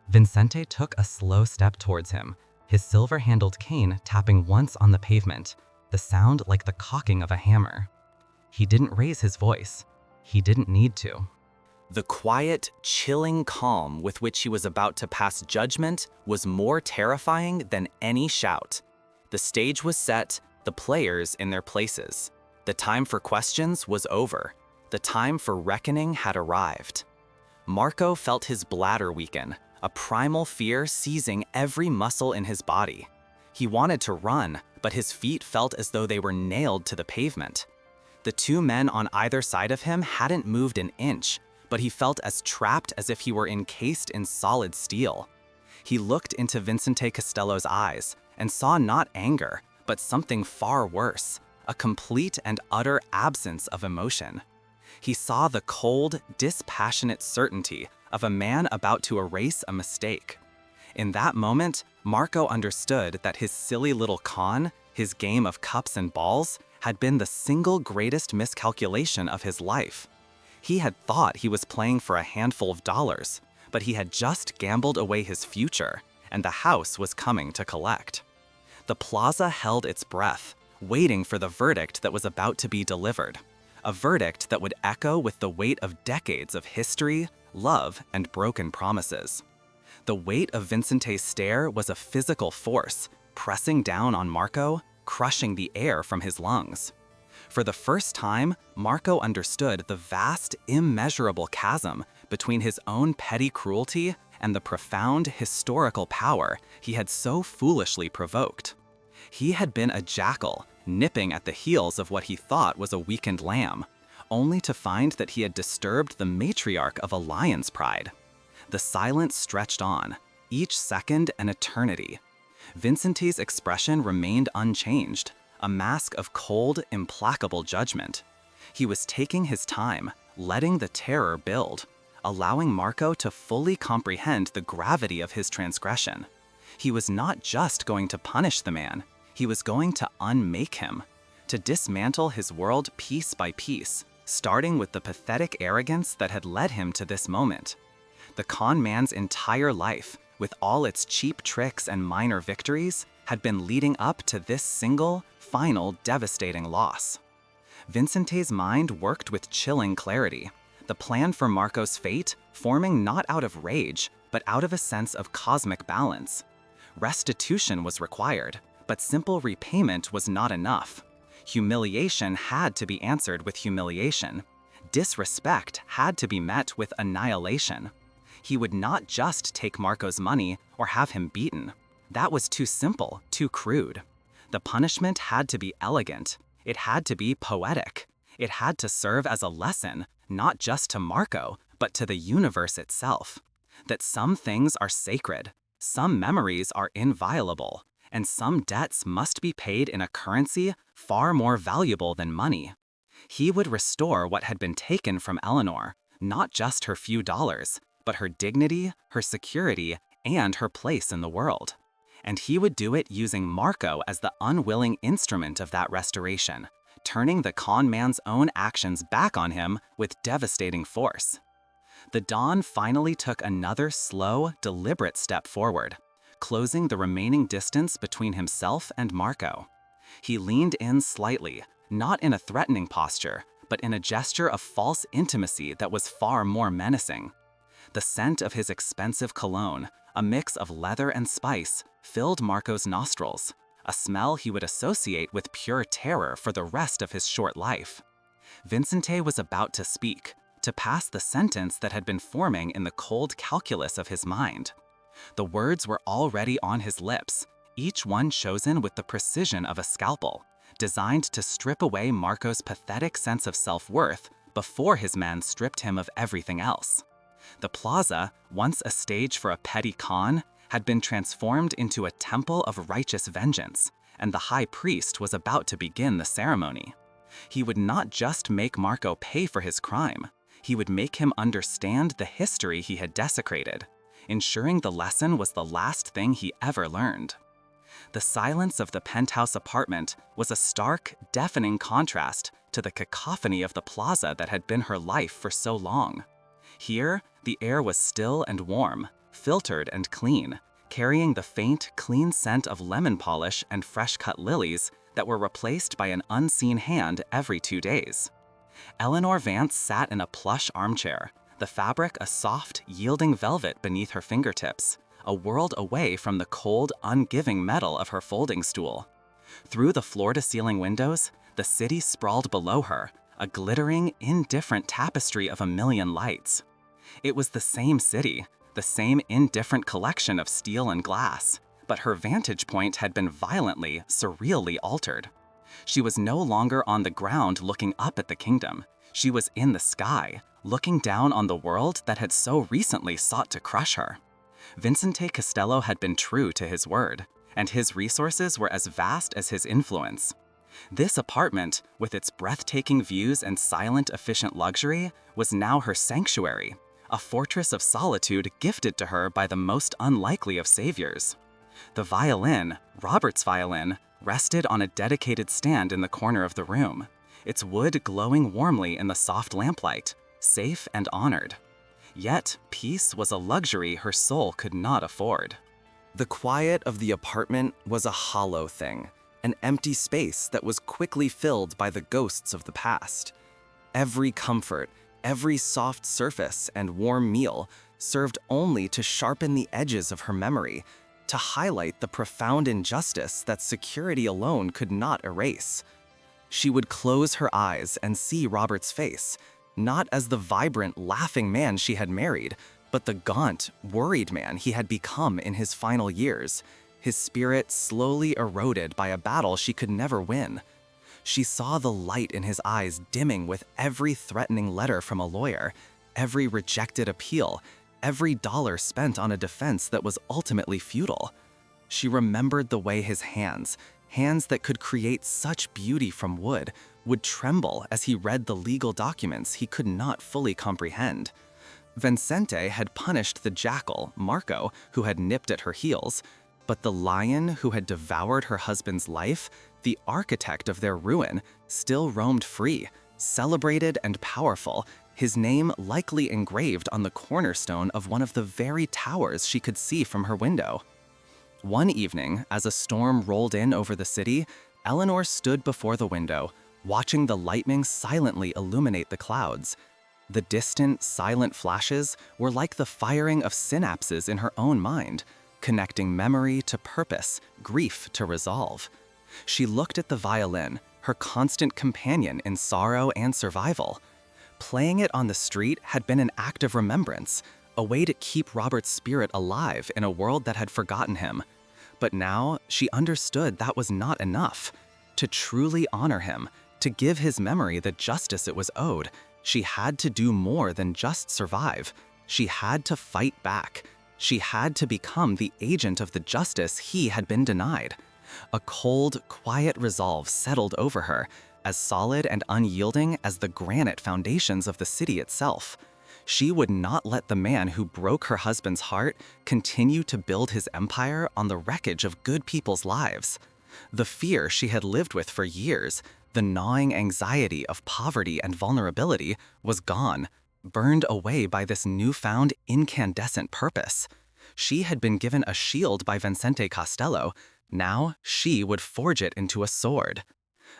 S1: Vincente took a slow step towards him, his silver-handled cane tapping once on the pavement, the sound like the cocking of a hammer. He didn't raise his voice. He didn't need to. The quiet, chilling calm with which he was about to pass judgment was more terrifying than any shout. The stage was set, the players in their places. The time for questions was over. The time for reckoning had arrived. Marco felt his bladder weaken, a primal fear seizing every muscle in his body. He wanted to run, but his feet felt as though they were nailed to the pavement. The two men on either side of him hadn't moved an inch, but he felt as trapped as if he were encased in solid steel. He looked into Vincente Costello's eyes and saw not anger, but something far worse, a complete and utter absence of emotion. He saw the cold, dispassionate certainty of a man about to erase a mistake. In that moment, Marco understood that his silly little con, his game of cups and balls, had been the single greatest miscalculation of his life. He had thought he was playing for a handful of dollars, but he had just gambled away his future, and the house was coming to collect. The plaza held its breath, waiting for the verdict that was about to be delivered, a verdict that would echo with the weight of decades of history, love, and broken promises. The weight of Vincente's stare was a physical force, pressing down on Marco, crushing the air from his lungs. For the first time, Marco understood the vast, immeasurable chasm between his own petty cruelty and the profound historical power he had so foolishly provoked. He had been a jackal, nipping at the heels of what he thought was a weakened lamb, only to find that he had disturbed the matriarch of a lion's pride. The silence stretched on, each second an eternity. Vincente's expression remained unchanged, a mask of cold, implacable judgment. He was taking his time, letting the terror build, allowing Marco to fully comprehend the gravity of his transgression. He was not just going to punish the man, he was going to unmake him, to dismantle his world piece by piece, starting with the pathetic arrogance that had led him to this moment. The con man's entire life, with all its cheap tricks and minor victories, had been leading up to this single, final, devastating loss. Vincente's mind worked with chilling clarity, the plan for Marco's fate forming not out of rage, but out of a sense of cosmic balance. Restitution was required, but simple repayment was not enough. Humiliation had to be answered with humiliation. Disrespect had to be met with annihilation. He would not just take Marco's money or have him beaten. That was too simple, too crude. The punishment had to be elegant. It had to be poetic. It had to serve as a lesson, not just to Marco, but to the universe itself. That some things are sacred, some memories are inviolable, and some debts must be paid in a currency far more valuable than money. He would restore what had been taken from Eleanor, not just her few dollars, but her dignity, her security, and her place in the world. And he would do it using Marco as the unwilling instrument of that restoration, turning the con man's own actions back on him with devastating force. The Don finally took another slow, deliberate step forward, closing the remaining distance between himself and Marco. He leaned in slightly, not in a threatening posture, but in a gesture of false intimacy that was far more menacing. The scent of his expensive cologne, a mix of leather and spice, filled Marco's nostrils, a smell he would associate with pure terror for the rest of his short life. Vincente was about to speak, to pass the sentence that had been forming in the cold calculus of his mind. The words were already on his lips, each one chosen with the precision of a scalpel, designed to strip away Marco's pathetic sense of self-worth before his men stripped him of everything else. The plaza, once a stage for a petty con, had been transformed into a temple of righteous vengeance, and the high priest was about to begin the ceremony. He would not just make Marco pay for his crime, he would make him understand the history he had desecrated, ensuring the lesson was the last thing he ever learned. The silence of the penthouse apartment was a stark, deafening contrast to the cacophony of the plaza that had been her life for so long. Here, the air was still and warm, filtered and clean, carrying the faint, clean scent of lemon polish and fresh-cut lilies that were replaced by an unseen hand every 2 days. Eleanor Vance sat in a plush armchair, the fabric a soft, yielding velvet beneath her fingertips, a world away from the cold, ungiving metal of her folding stool. Through the floor-to-ceiling windows, the city sprawled below her, a glittering, indifferent tapestry of a million lights. It was the same city, the same indifferent collection of steel and glass, but her vantage point had been violently, surreally altered. She was no longer on the ground looking up at the kingdom. She was in the sky, looking down on the world that had so recently sought to crush her. Vincente Costello had been true to his word, and his resources were as vast as his influence. This apartment, with its breathtaking views and silent, efficient luxury, was now her sanctuary, a fortress of solitude gifted to her by the most unlikely of saviors. The violin, Robert's violin, rested on a dedicated stand in the corner of the room, its wood glowing warmly in the soft lamplight, safe and honored. Yet, peace was a luxury her soul could not afford. The quiet of the apartment was a hollow thing, an empty space that was quickly filled by the ghosts of the past. Every comfort, every soft surface and warm meal served only to sharpen the edges of her memory, to highlight the profound injustice that security alone could not erase. She would close her eyes and see Robert's face, not as the vibrant, laughing man she had married, but the gaunt, worried man he had become in his final years, his spirit slowly eroded by a battle she could never win. She saw the light in his eyes dimming with every threatening letter from a lawyer, every rejected appeal, every dollar spent on a defense that was ultimately futile. She remembered the way his hands that could create such beauty from wood, would tremble as he read the legal documents he could not fully comprehend. Vincente had punished the jackal, Marco, who had nipped at her heels, but the lion who had devoured her husband's life, the architect of their ruin, still roamed free, celebrated and powerful, his name likely engraved on the cornerstone of one of the very towers she could see from her window. One evening, as a storm rolled in over the city, Eleanor stood before the window, watching the lightning silently illuminate the clouds. The distant, silent flashes were like the firing of synapses in her own mind, connecting memory to purpose, grief to resolve. She looked at the violin, her constant companion in sorrow and survival. Playing it on the street had been an act of remembrance, a way to keep Robert's spirit alive in a world that had forgotten him. But now she understood that was not enough. To truly honor him, to give his memory the justice it was owed, she had to do more than just survive. She had to fight back. She had to become the agent of the justice he had been denied. A cold, quiet resolve settled over her, as solid and unyielding as the granite foundations of the city itself. She would not let the man who broke her husband's heart continue to build his empire on the wreckage of good people's lives. The fear she had lived with for years, the gnawing anxiety of poverty and vulnerability, was gone, burned away by this newfound incandescent purpose. She had been given a shield by Vincente Costello. Now she would forge it into a sword.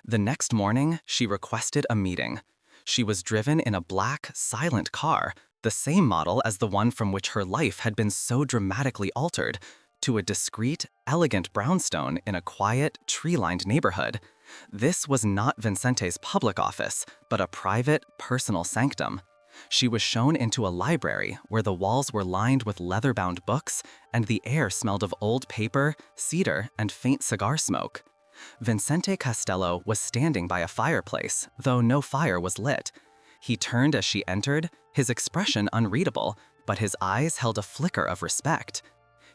S1: The next morning, she requested a meeting. She was driven in a black, silent car, the same model as the one from which her life had been so dramatically altered, to a discreet, elegant brownstone in a quiet, tree-lined neighborhood. This was not Vincente's public office, but a private, personal sanctum. She was shown into a library where the walls were lined with leather-bound books and the air smelled of old paper, cedar, and faint cigar smoke. Vincente Costello was standing by a fireplace, though no fire was lit. He turned as she entered, his expression unreadable, but his eyes held a flicker of respect.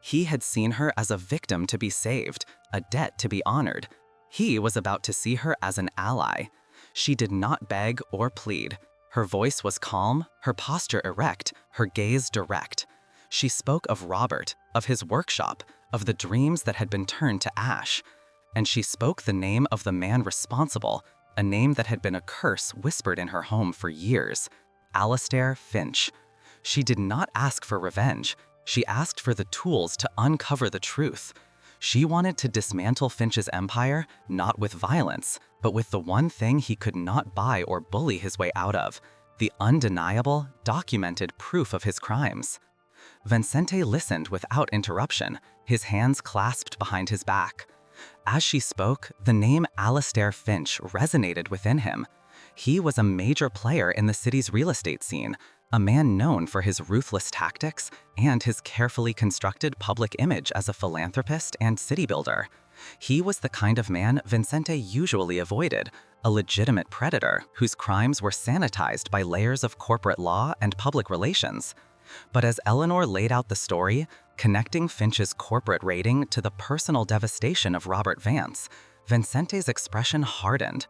S1: He had seen her as a victim to be saved, a debt to be honored. He was about to see her as an ally. She did not beg or plead. Her voice was calm, her posture erect, her gaze direct. She spoke of Robert, of his workshop, of the dreams that had been turned to ash. And she spoke the name of the man responsible, a name that had been a curse whispered in her home for years, Alistair Finch. She did not ask for revenge. She asked for the tools to uncover the truth. She wanted to dismantle Finch's empire, not with violence, but with the one thing he could not buy or bully his way out of, the undeniable, documented proof of his crimes. Vincente listened without interruption, his hands clasped behind his back. As she spoke, the name Alistair Finch resonated within him. He was a major player in the city's real estate scene, a man known for his ruthless tactics and his carefully constructed public image as a philanthropist and city builder. He was the kind of man Vincente usually avoided, a legitimate predator whose crimes were sanitized by layers of corporate law and public relations. But as Eleanor laid out the story, connecting Finch's corporate raiding to the personal devastation of Robert Vance, Vincente's expression hardened.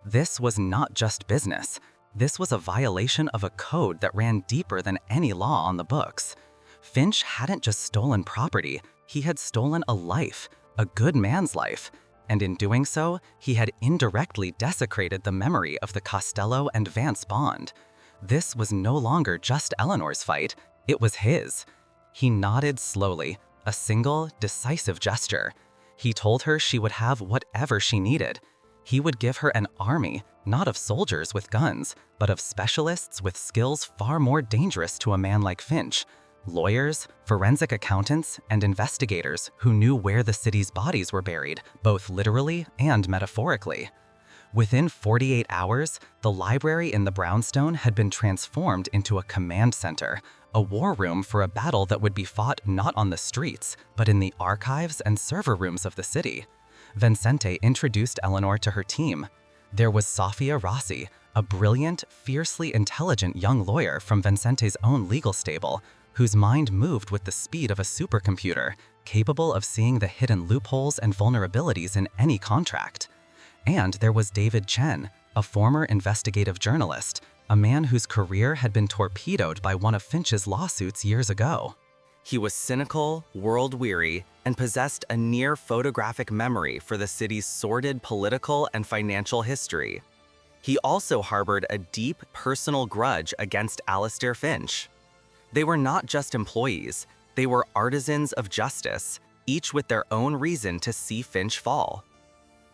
S1: This was not just business. This was a violation of a code that ran deeper than any law on the books. Finch hadn't just stolen property, he had stolen a life, a good man's life. And in doing so, he had indirectly desecrated the memory of the Costello and Vance bond. This was no longer just Eleanor's fight, it was his. He nodded slowly, a single, decisive gesture. He told her she would have whatever she needed. He would give her an army, not of soldiers with guns, but of specialists with skills far more dangerous to a man like Finch. Lawyers, forensic accountants, and investigators who knew where the city's bodies were buried, both literally and metaphorically. Within 48 hours, the library in the brownstone had been transformed into a command center, a war room for a battle that would be fought not on the streets, but in the archives and server rooms of the city. Vincente introduced Eleanor to her team. There was Sofia Rossi, a brilliant, fiercely intelligent young lawyer from Vincente's own legal stable, whose mind moved with the speed of a supercomputer, capable of seeing the hidden loopholes and vulnerabilities in any contract. And there was David Chen, a former investigative journalist, a man whose career had been torpedoed by one of Finch's lawsuits years ago. He was cynical, world-weary, and possessed a near photographic memory for the city's sordid political and financial history. He also harbored a deep personal grudge against Alistair Finch. They were not just employees, they were artisans of justice, each with their own reason to see Finch fall.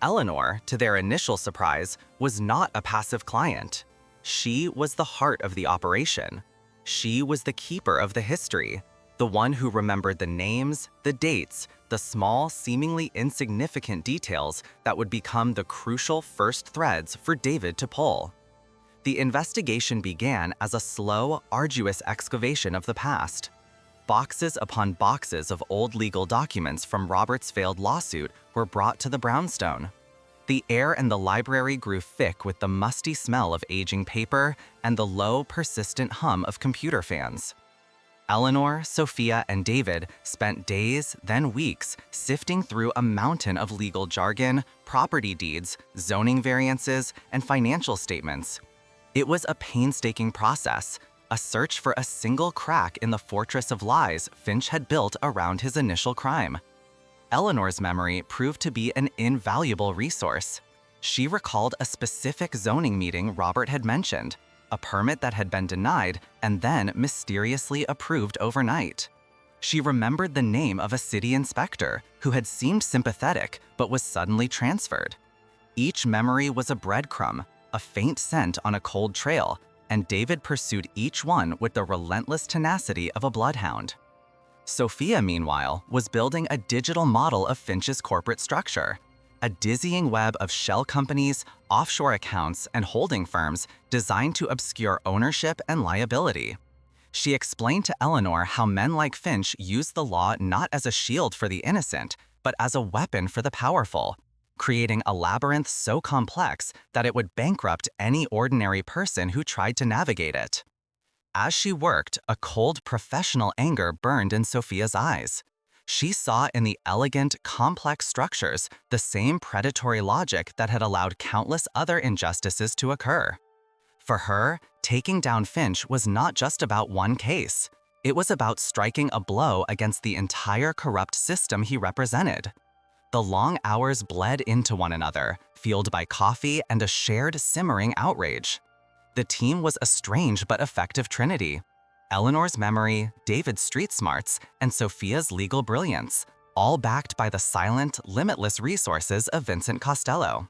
S1: Eleanor, to their initial surprise, was not a passive client. She was the heart of the operation. She was the keeper of the history, the one who remembered the names, the dates, the small, seemingly insignificant details that would become the crucial first threads for David to pull. The investigation began as a slow, arduous excavation of the past. Boxes upon boxes of old legal documents from Robert's failed lawsuit were brought to the brownstone. The air in the library grew thick with the musty smell of aging paper and the low, persistent hum of computer fans. Eleanor, Sophia, and David spent days, then weeks, sifting through a mountain of legal jargon, property deeds, zoning variances, and financial statements. It was a painstaking process, a search for a single crack in the fortress of lies Finch had built around his initial crime. Eleanor's memory proved to be an invaluable resource. She recalled a specific zoning meeting Robert had mentioned, a permit that had been denied and then mysteriously approved overnight. She remembered the name of a city inspector who had seemed sympathetic but was suddenly transferred. Each memory was a breadcrumb, a faint scent on a cold trail, and David pursued each one with the relentless tenacity of a bloodhound. Sophia, meanwhile, was building a digital model of Finch's corporate structure, a dizzying web of shell companies, offshore accounts, and holding firms designed to obscure ownership and liability. She explained to Eleanor how men like Finch used the law not as a shield for the innocent, but as a weapon for the powerful. creating a labyrinth so complex that it would bankrupt any ordinary person who tried to navigate it. As she worked, a cold professional anger burned in Sophia's eyes. She saw in the elegant, complex structures the same predatory logic that had allowed countless other injustices to occur. For her, taking down Finch was not just about one case. It was about striking a blow against the entire corrupt system he represented. The long hours bled into one another, fueled by coffee and a shared simmering outrage. The team was a strange but effective trinity. Eleanor's memory, David's street smarts, and Sophia's legal brilliance, all backed by the silent, limitless resources of Vincent Costello.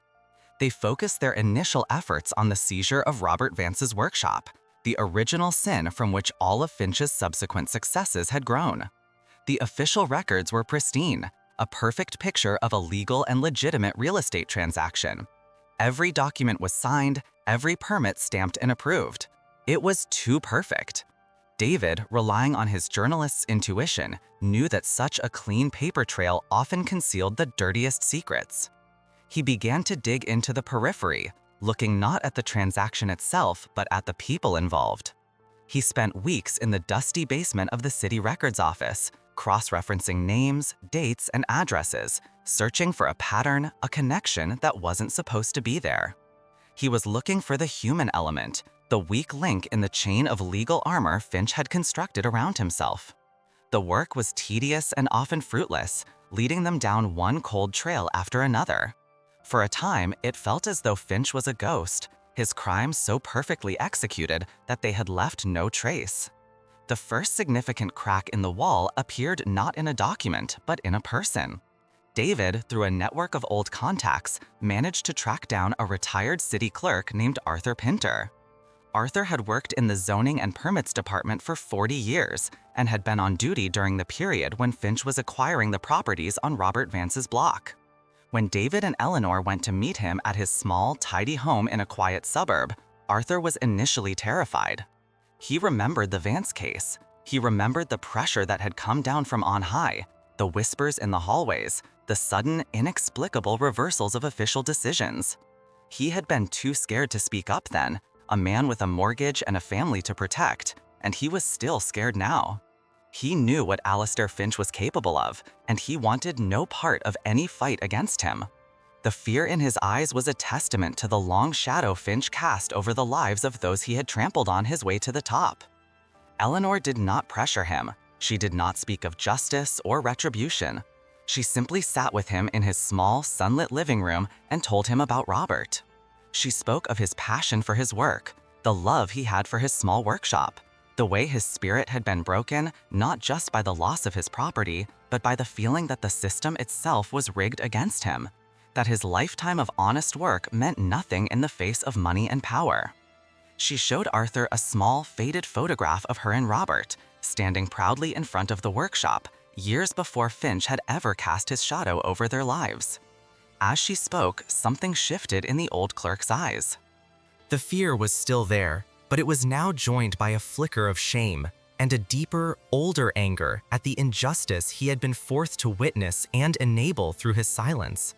S1: They focused their initial efforts on the seizure of Robert Vance's workshop, the original sin from which all of Finch's subsequent successes had grown. The official records were pristine, a perfect picture of a legal and legitimate real estate transaction. Every document was signed, every permit stamped and approved. It was too perfect. David, relying on his journalist's intuition, knew that such a clean paper trail often concealed the dirtiest secrets. He began to dig into the periphery, looking not at the transaction itself but at the people involved. He spent weeks in the dusty basement of the city records office, cross-referencing names, dates, and addresses, searching for a pattern, a connection that wasn't supposed to be there. He was looking for the human element, the weak link in the chain of legal armor Finch had constructed around himself. The work was tedious and often fruitless, leading them down one cold trail after another. For a time, it felt as though Finch was a ghost, his crimes so perfectly executed that they had left no trace. The first significant crack in the wall appeared not in a document, but in a person. David, through a network of old contacts, managed to track down a retired city clerk named Arthur Pinter. Arthur had worked in the zoning and permits department for 40 years and had been on duty during the period when Finch was acquiring the properties on Robert Vance's block. When David and Eleanor went to meet him at his small, tidy home in a quiet suburb, Arthur was initially terrified. He remembered the Vance case. He remembered the pressure that had come down from on high, the whispers in the hallways, the sudden, inexplicable reversals of official decisions. He had been too scared to speak up then, a man with a mortgage and a family to protect, and he was still scared now. He knew what Alistair Finch was capable of, and he wanted no part of any fight against him. The fear in his eyes was a testament to the long shadow Finch cast over the lives of those he had trampled on his way to the top. Eleanor did not pressure him. She did not speak of justice or retribution. She simply sat with him in his small, sunlit living room and told him about Robert. She spoke of his passion for his work, the love he had for his small workshop, the way his spirit had been broken not just by the loss of his property, but by the feeling that the system itself was rigged against him, that his lifetime of honest work meant nothing in the face of money and power. She showed Arthur a small, faded photograph of her and Robert, standing proudly in front of the workshop, years before Finch had ever cast his shadow over their lives. As she spoke, something shifted in the old clerk's eyes. The fear was still there, but it was now joined by a flicker of shame and a deeper, older anger at the injustice he had been forced to witness and enable through his silence.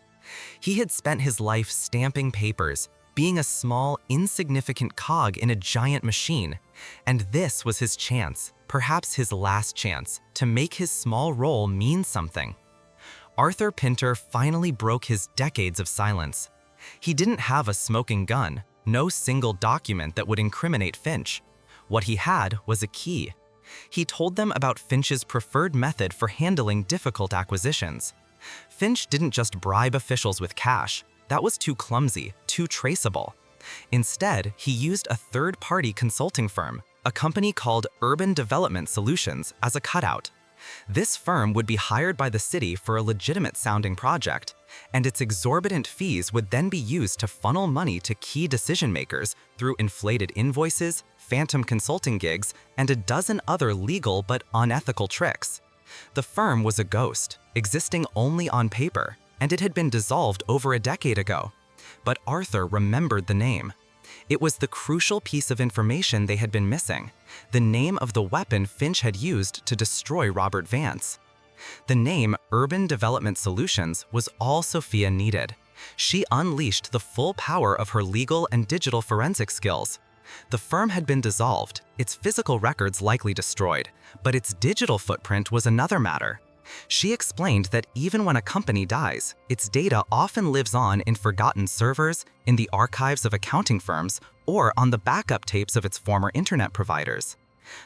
S1: He had spent his life stamping papers, being a small, insignificant cog in a giant machine, and this was his chance, perhaps his last chance, to make his small role mean something. Arthur Pinter finally broke his decades of silence. He didn't have a smoking gun, no single document that would incriminate Finch. What he had was a key. He told them about Finch's preferred method for handling difficult acquisitions. Finch didn't just bribe officials with cash. That was too clumsy, too traceable. Instead, he used a third-party consulting firm, a company called Urban Development Solutions, as a cutout. This firm would be hired by the city for a legitimate-sounding project, and its exorbitant fees would then be used to funnel money to key decision-makers through inflated invoices, phantom consulting gigs, and a dozen other legal but unethical tricks. The firm was a ghost, existing only on paper, and it had been dissolved over a decade ago. But Arthur remembered the name. It was the crucial piece of information they had been missing, the name of the weapon Finch had used to destroy Robert Vance. The name Urban Development Solutions was all Sophia needed. She unleashed the full power of her legal and digital forensic skills. The firm had been dissolved, its physical records likely destroyed, but its digital footprint was another matter. She explained that even when a company dies, its data often lives on in forgotten servers, in the archives of accounting firms, or on the backup tapes of its former internet providers.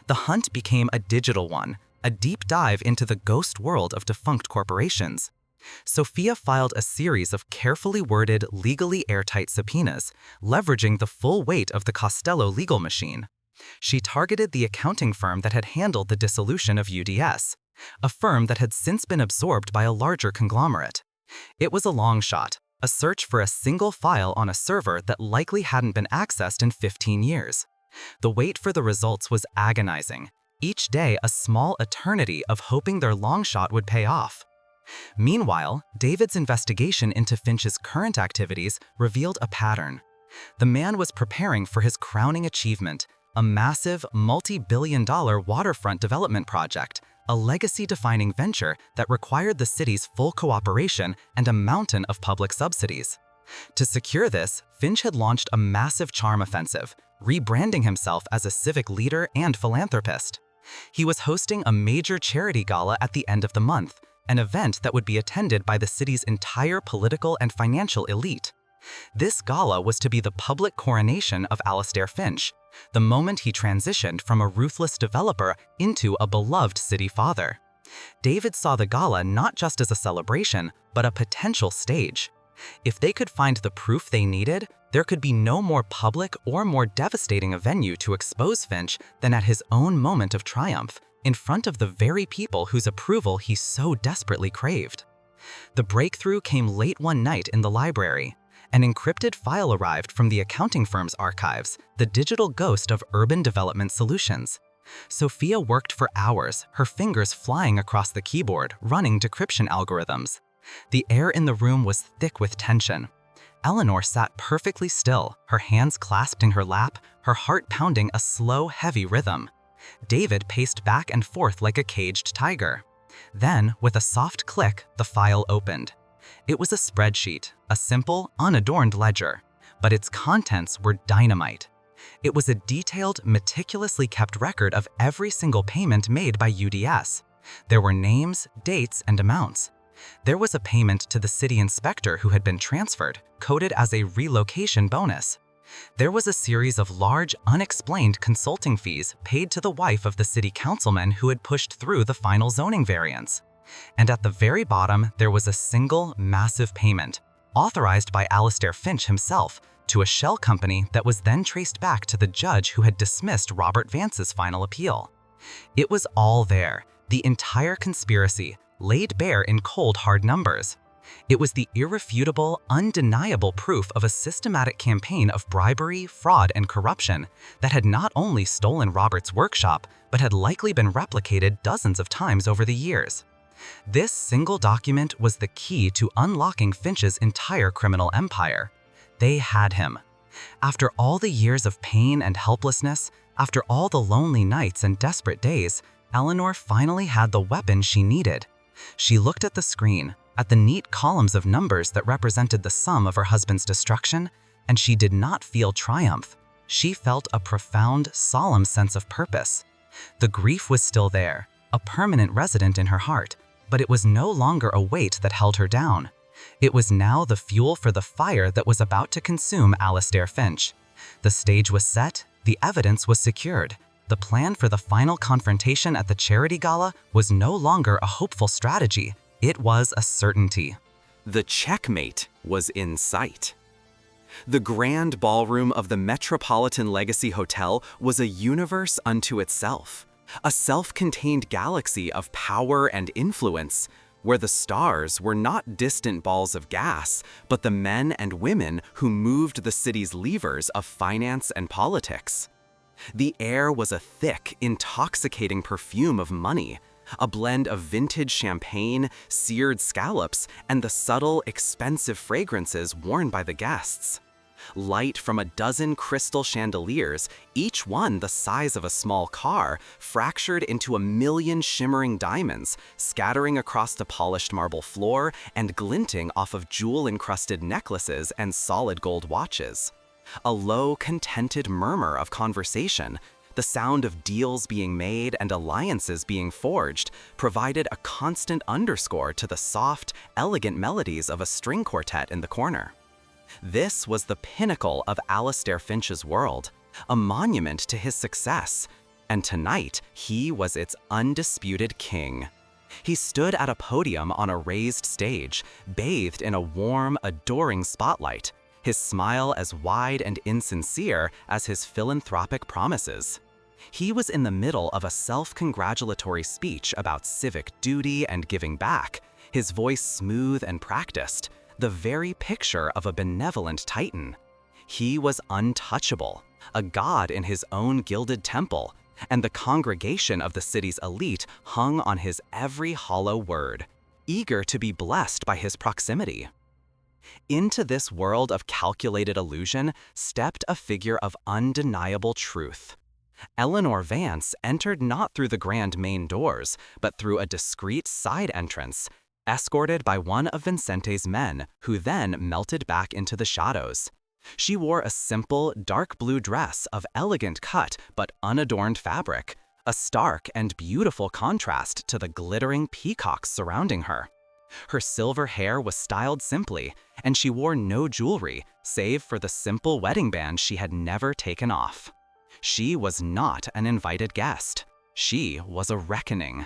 S1: The hunt became a digital one, a deep dive into the ghost world of defunct corporations. Sophia filed a series of carefully worded, legally airtight subpoenas, leveraging the full weight of the Costello legal machine. She targeted the accounting firm that had handled the dissolution of UDS, a firm that had since been absorbed by a larger conglomerate. It was a long shot, a search for a single file on a server that likely hadn't been accessed in 15 years. The wait for the results was agonizing, each day a small eternity of hoping their long shot would pay off. Meanwhile, David's investigation into Finch's current activities revealed a pattern. The man was preparing for his crowning achievement, a massive, multi-billion-dollar waterfront development project, a legacy-defining venture that required the city's full cooperation and a mountain of public subsidies. To secure this, Finch had launched a massive charm offensive, rebranding himself as a civic leader and philanthropist. He was hosting a major charity gala at the end of the month, an event that would be attended by the city's entire political and financial elite. This gala was to be the public coronation of Alastair Finch, the moment he transitioned from a ruthless developer into a beloved city father. David saw the gala not just as a celebration, but a potential stage. If they could find the proof they needed, there could be no more public or more devastating a venue to expose Finch than at his own moment of triumph, in front of the very people whose approval he so desperately craved. The breakthrough came late one night in the library. An encrypted file arrived from the accounting firm's archives, the digital ghost of urban development solutions. Sophia worked for hours, her fingers flying across the keyboard, running decryption algorithms. The air in the room was thick with tension. Eleanor sat perfectly still, her hands clasped in her lap, her heart pounding a slow, heavy rhythm. David paced back and forth like a caged tiger. Then, with a soft click, the file opened. It was a spreadsheet, a simple, unadorned ledger, but its contents were dynamite. It was a detailed, meticulously kept record of every single payment made by UDS. There were names, dates, and amounts. There was a payment to the city inspector who had been transferred, coded as a relocation bonus. There was a series of large, unexplained consulting fees paid to the wife of the city councilman who had pushed through the final zoning variance. And at the very bottom, there was a single, massive payment, authorized by Alastair Finch himself, to a shell company that was then traced back to the judge who had dismissed Robert Vance's final appeal. It was all there, the entire conspiracy, laid bare in cold, hard numbers. It was the irrefutable, undeniable proof of a systematic campaign of bribery, fraud, and corruption that had not only stolen Robert's workshop, but had likely been replicated dozens of times over the years. This single document was the key to unlocking Finch's entire criminal empire. They had him. After all the years of pain and helplessness, after all the lonely nights and desperate days, Eleanor finally had the weapon she needed. She looked at the screen, at the neat columns of numbers that represented the sum of her husband's destruction, and she did not feel triumph. She felt a profound, solemn sense of purpose. The grief was still there, a permanent resident in her heart, but it was no longer a weight that held her down. It was now the fuel for the fire that was about to consume Alastair Finch. The stage was set, the evidence was secured. The plan for the final confrontation at the charity gala was no longer a hopeful strategy. It was a certainty.
S2: The checkmate was in sight. The grand ballroom of the Metropolitan Legacy Hotel was a universe unto itself, a self-contained galaxy of power and influence, where the stars were not distant balls of gas, but the men and women who moved the city's levers of finance and politics. The air was a thick, intoxicating perfume of money, a blend of vintage champagne, seared scallops, and the subtle, expensive fragrances worn by the guests. Light from a dozen crystal chandeliers, each one the size of a small car, fractured into a million shimmering diamonds, scattering across the polished marble floor and glinting off of jewel-encrusted necklaces and solid gold watches. A low, contented murmur of conversation, the sound of deals being made and alliances being forged, provided a constant underscore to the soft, elegant melodies of a string quartet in the corner. This was the pinnacle of Alastair Finch's world, a monument to his success, and tonight he was its undisputed king. He stood at a podium on a raised stage, bathed in a warm, adoring spotlight, his smile as wide and insincere as his philanthropic promises. He was in the middle of a self-congratulatory speech about civic duty and giving back, his voice smooth and practiced, the very picture of a benevolent titan. He was untouchable, a god in his own gilded temple, and the congregation of the city's elite hung on his every hollow word, eager to be blessed by his proximity. Into this world of calculated illusion stepped a figure of undeniable truth. Eleanor Vance entered not through the grand main doors, but through a discreet side entrance, escorted by one of Vincente's men, who then melted back into the shadows. She wore a simple, dark blue dress of elegant cut but unadorned fabric, a stark and beautiful contrast to the glittering peacocks surrounding her. Her silver hair was styled simply, and she wore no jewelry, save for the simple wedding band she had never taken off. She was not an invited guest. She was a reckoning.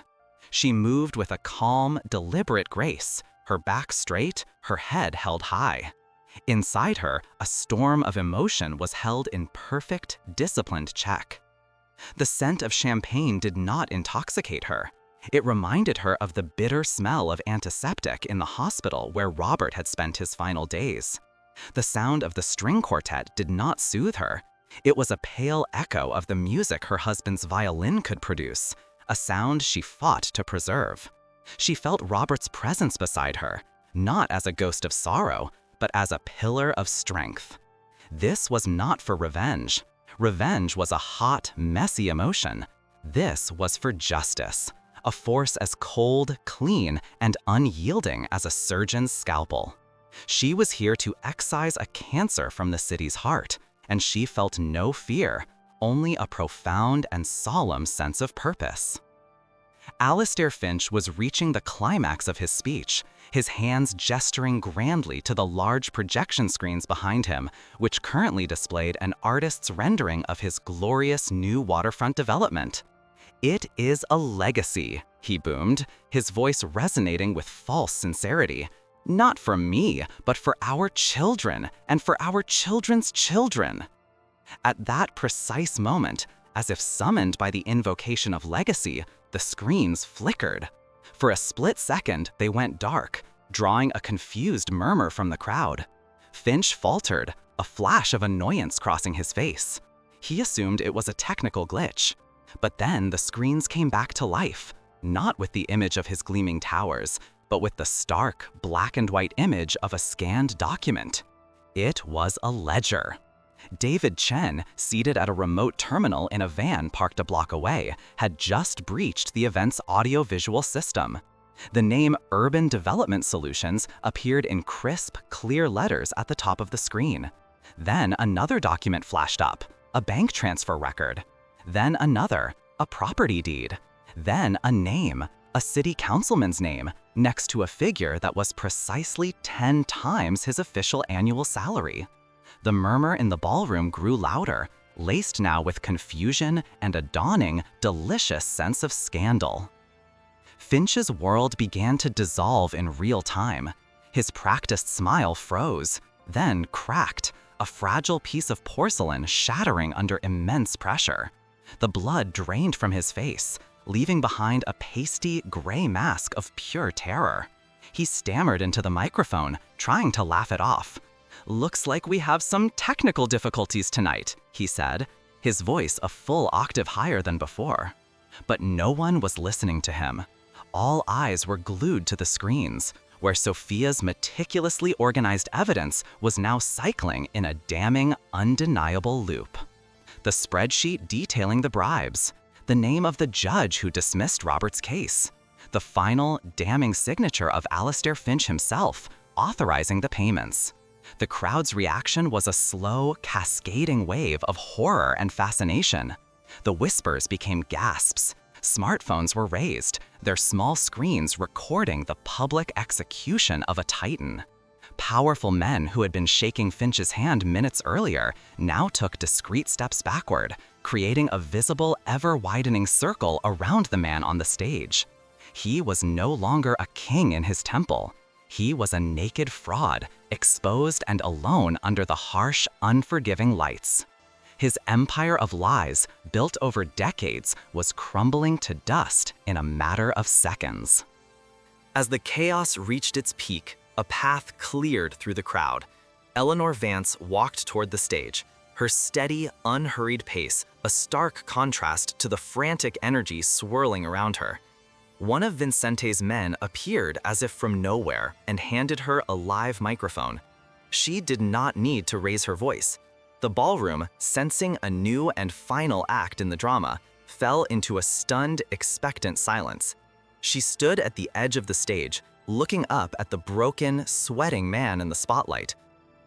S2: She moved with a calm, deliberate grace, her back straight, her head held high. Inside her, a storm of emotion was held in perfect, disciplined check. The scent of champagne did not intoxicate her. It reminded her of the bitter smell of antiseptic in the hospital where Robert had spent his final days. The sound of the string quartet did not soothe her. It was a pale echo of the music her husband's violin could produce, a sound she fought to preserve. She felt Robert's presence beside her, not as a ghost of sorrow, but as a pillar of strength. This was not for revenge. Revenge was a hot, messy emotion. This was for justice, a force as cold, clean, and unyielding as a surgeon's scalpel. She was here to excise a cancer from the city's heart, and she felt no fear, only a profound and solemn sense of purpose. Alastair Finch was reaching the climax of his speech, his hands gesturing grandly to the large projection screens behind him, which currently displayed an artist's rendering of his glorious new waterfront development. "It is a legacy," he boomed, his voice resonating with false sincerity. "Not for me, but for our children, and for our children's children." At that precise moment, as if summoned by the invocation of legacy, the screens flickered. For a split second, they went dark, drawing a confused murmur from the crowd. Finch faltered, a flash of annoyance crossing his face. He assumed it was a technical glitch. But then the screens came back to life, not with the image of his gleaming towers, but with the stark, black and white image of a scanned document. It was a ledger. David Chen, seated at a remote terminal in a van parked a block away, had just breached the event's audio-visual system. The name Urban Development Solutions appeared in crisp, clear letters at the top of the screen. Then another document flashed up, a bank transfer record. Then another, a property deed. Then a name, a city councilman's name, next to a figure that was precisely 10 times his official annual salary. The murmur in the ballroom grew louder, laced now with confusion and a dawning, delicious sense of scandal. Finch's world began to dissolve in real time. His practiced smile froze, then cracked, a fragile piece of porcelain shattering under immense pressure. The blood drained from his face, leaving behind a pasty, gray mask of pure terror. He stammered into the microphone, trying to laugh it off. "Looks like we have some technical difficulties tonight," he said, his voice a full octave higher than before. But no one was listening to him. All eyes were glued to the screens, where Sophia's meticulously organized evidence was now cycling in a damning, undeniable loop. The spreadsheet detailing the bribes, the name of the judge who dismissed Robert's case, the final, damning signature of Alastair Finch himself, authorizing the payments. The crowd's reaction was a slow, cascading wave of horror and fascination. The whispers became gasps. Smartphones were raised, their small screens recording the public execution of a titan. Powerful men who had been shaking Finch's hand minutes earlier now took discreet steps backward, creating a visible, ever-widening circle around the man on the stage. He was no longer a king in his temple. He was a naked fraud, exposed and alone under the harsh, unforgiving lights. His empire of lies, built over decades, was crumbling to dust in a matter of seconds.
S1: As the chaos reached its peak, a path cleared through the crowd. Eleanor Vance walked toward the stage, her steady, unhurried pace a stark contrast to the frantic energy swirling around her. One of Vincente's men appeared as if from nowhere and handed her a live microphone. She did not need to raise her voice. The ballroom, sensing a new and final act in the drama, fell into a stunned, expectant silence. She stood at the edge of the stage, looking up at the broken, sweating man in the spotlight.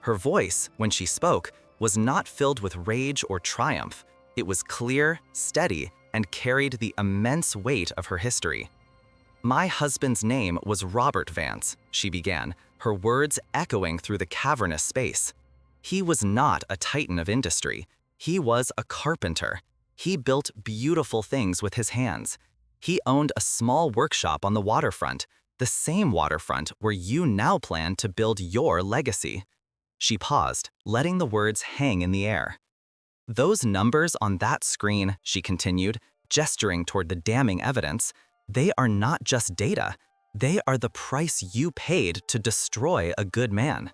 S1: Her voice, when she spoke, was not filled with rage or triumph. It was clear, steady, and carried the immense weight of her history. "My husband's name was Robert Vance," she began, her words echoing through the cavernous space. "He was not a titan of industry. He was a carpenter. He built beautiful things with his hands. He owned a small workshop on the waterfront, the same waterfront where you now plan to build your legacy." She paused, letting the words hang in the air. "Those numbers on that screen," she continued, gesturing toward the damning evidence, "they are not just data. They are the price you paid to destroy a good man.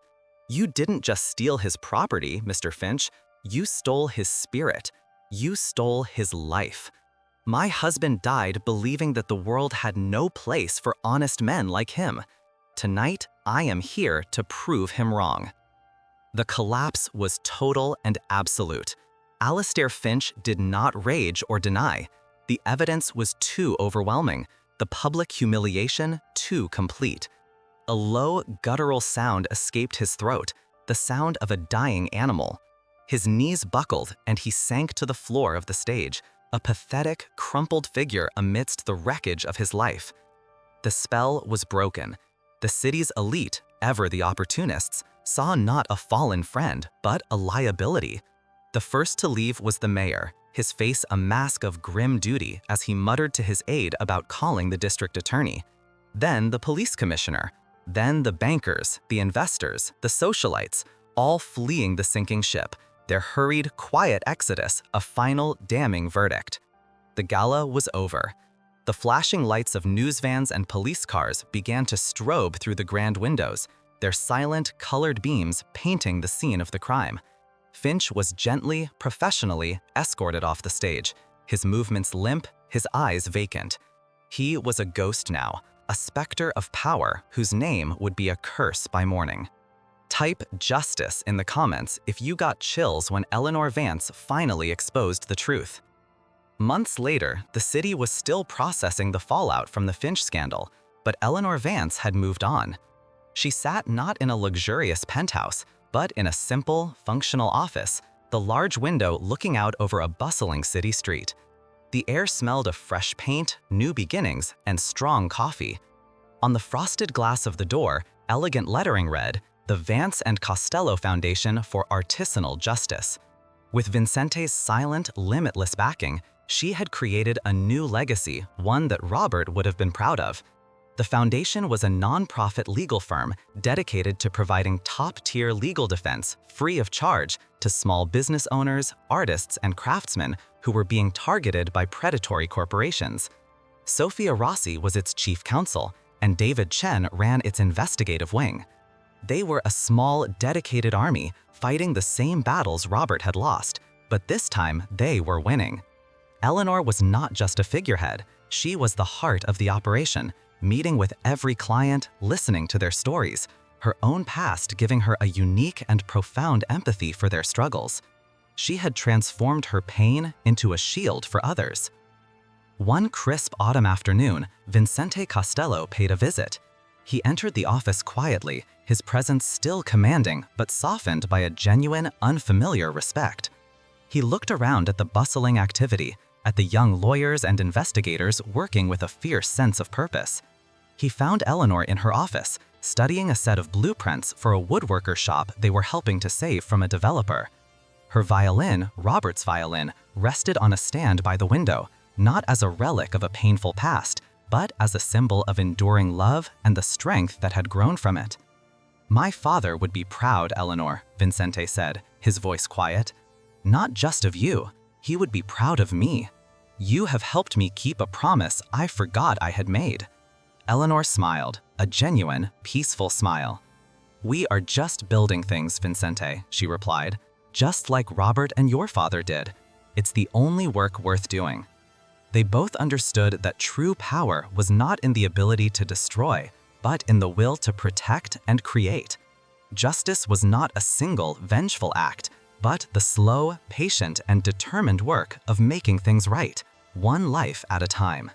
S1: You didn't just steal his property, Mr. Finch. You stole his spirit. You stole his life. My husband died believing that the world had no place for honest men like him. Tonight, I am here to prove him wrong." The collapse was total and absolute. Alastair Finch did not rage or deny. The evidence was too overwhelming, the public humiliation too complete. A low, guttural sound escaped his throat, the sound of a dying animal. His knees buckled and he sank to the floor of the stage, a pathetic, crumpled figure amidst the wreckage of his life. The spell was broken. The city's elite, ever the opportunists, saw not a fallen friend, but a liability. The first to leave was the mayor, his face a mask of grim duty as he muttered to his aide about calling the district attorney. Then the police commissioner. Then the bankers, the investors, the socialites, all fleeing the sinking ship, their hurried, quiet exodus a final, damning verdict. The gala was over. The flashing lights of news vans and police cars began to strobe through the grand windows, their silent, colored beams painting the scene of the crime. Finch was gently, professionally escorted off the stage, his movements limp, his eyes vacant. He was a ghost now, a specter of power whose name would be a curse by morning. Type justice in the comments if you got chills when Eleanor Vance finally exposed the truth. Months later, the city was still processing the fallout from the Finch scandal, but Eleanor Vance had moved on. She sat not in a luxurious penthouse, but in a simple, functional office, the large window looking out over a bustling city street. The air smelled of fresh paint, new beginnings, and strong coffee. On the frosted glass of the door, elegant lettering read, "The Vance and Costello Foundation for Artisanal Justice." With Vincente's silent, limitless backing, she had created a new legacy, one that Robert would have been proud of. The foundation was a non-profit legal firm dedicated to providing top-tier legal defense free of charge to small business owners, artists, and craftsmen who were being targeted by predatory corporations. Sophia Rossi was its chief counsel, and David Chen ran its investigative wing. They were a small, dedicated army fighting the same battles Robert had lost, but this time they were winning. Eleanor was not just a figurehead, she was the heart of the operation, meeting with every client, listening to their stories, her own past giving her a unique and profound empathy for their struggles. She had transformed her pain into a shield for others. One crisp autumn afternoon, Vincente Costello paid a visit. He entered the office quietly, his presence still commanding but softened by a genuine, unfamiliar respect. He looked around at the bustling activity, at the young lawyers and investigators working with a fierce sense of purpose. He found Eleanor in her office, studying a set of blueprints for a woodworker shop they were helping to save from a developer. Her violin, Robert's violin, rested on a stand by the window, not as a relic of a painful past, but as a symbol of enduring love and the strength that had grown from it. "My father would be proud, Eleanor," Vincente said, his voice quiet. "Not just of you, he would be proud of me. You have helped me keep a promise I forgot I had made." Eleanor smiled, a genuine, peaceful smile. "We are just building things, Vincente," she replied, "just like Robert and your father did. It's the only work worth doing." They both understood that true power was not in the ability to destroy, but in the will to protect and create. Justice was not a single, vengeful act, but the slow, patient, and determined work of making things right, one life at a time.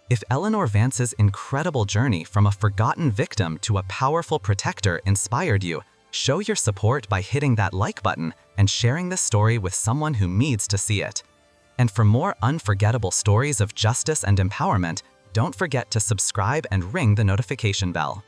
S1: If Eleanor Vance's incredible journey from a forgotten victim to a powerful protector inspired you, show your support by hitting that like button and sharing this story with someone who needs to see it. And for more unforgettable stories of justice and empowerment, don't forget to subscribe and ring the notification bell.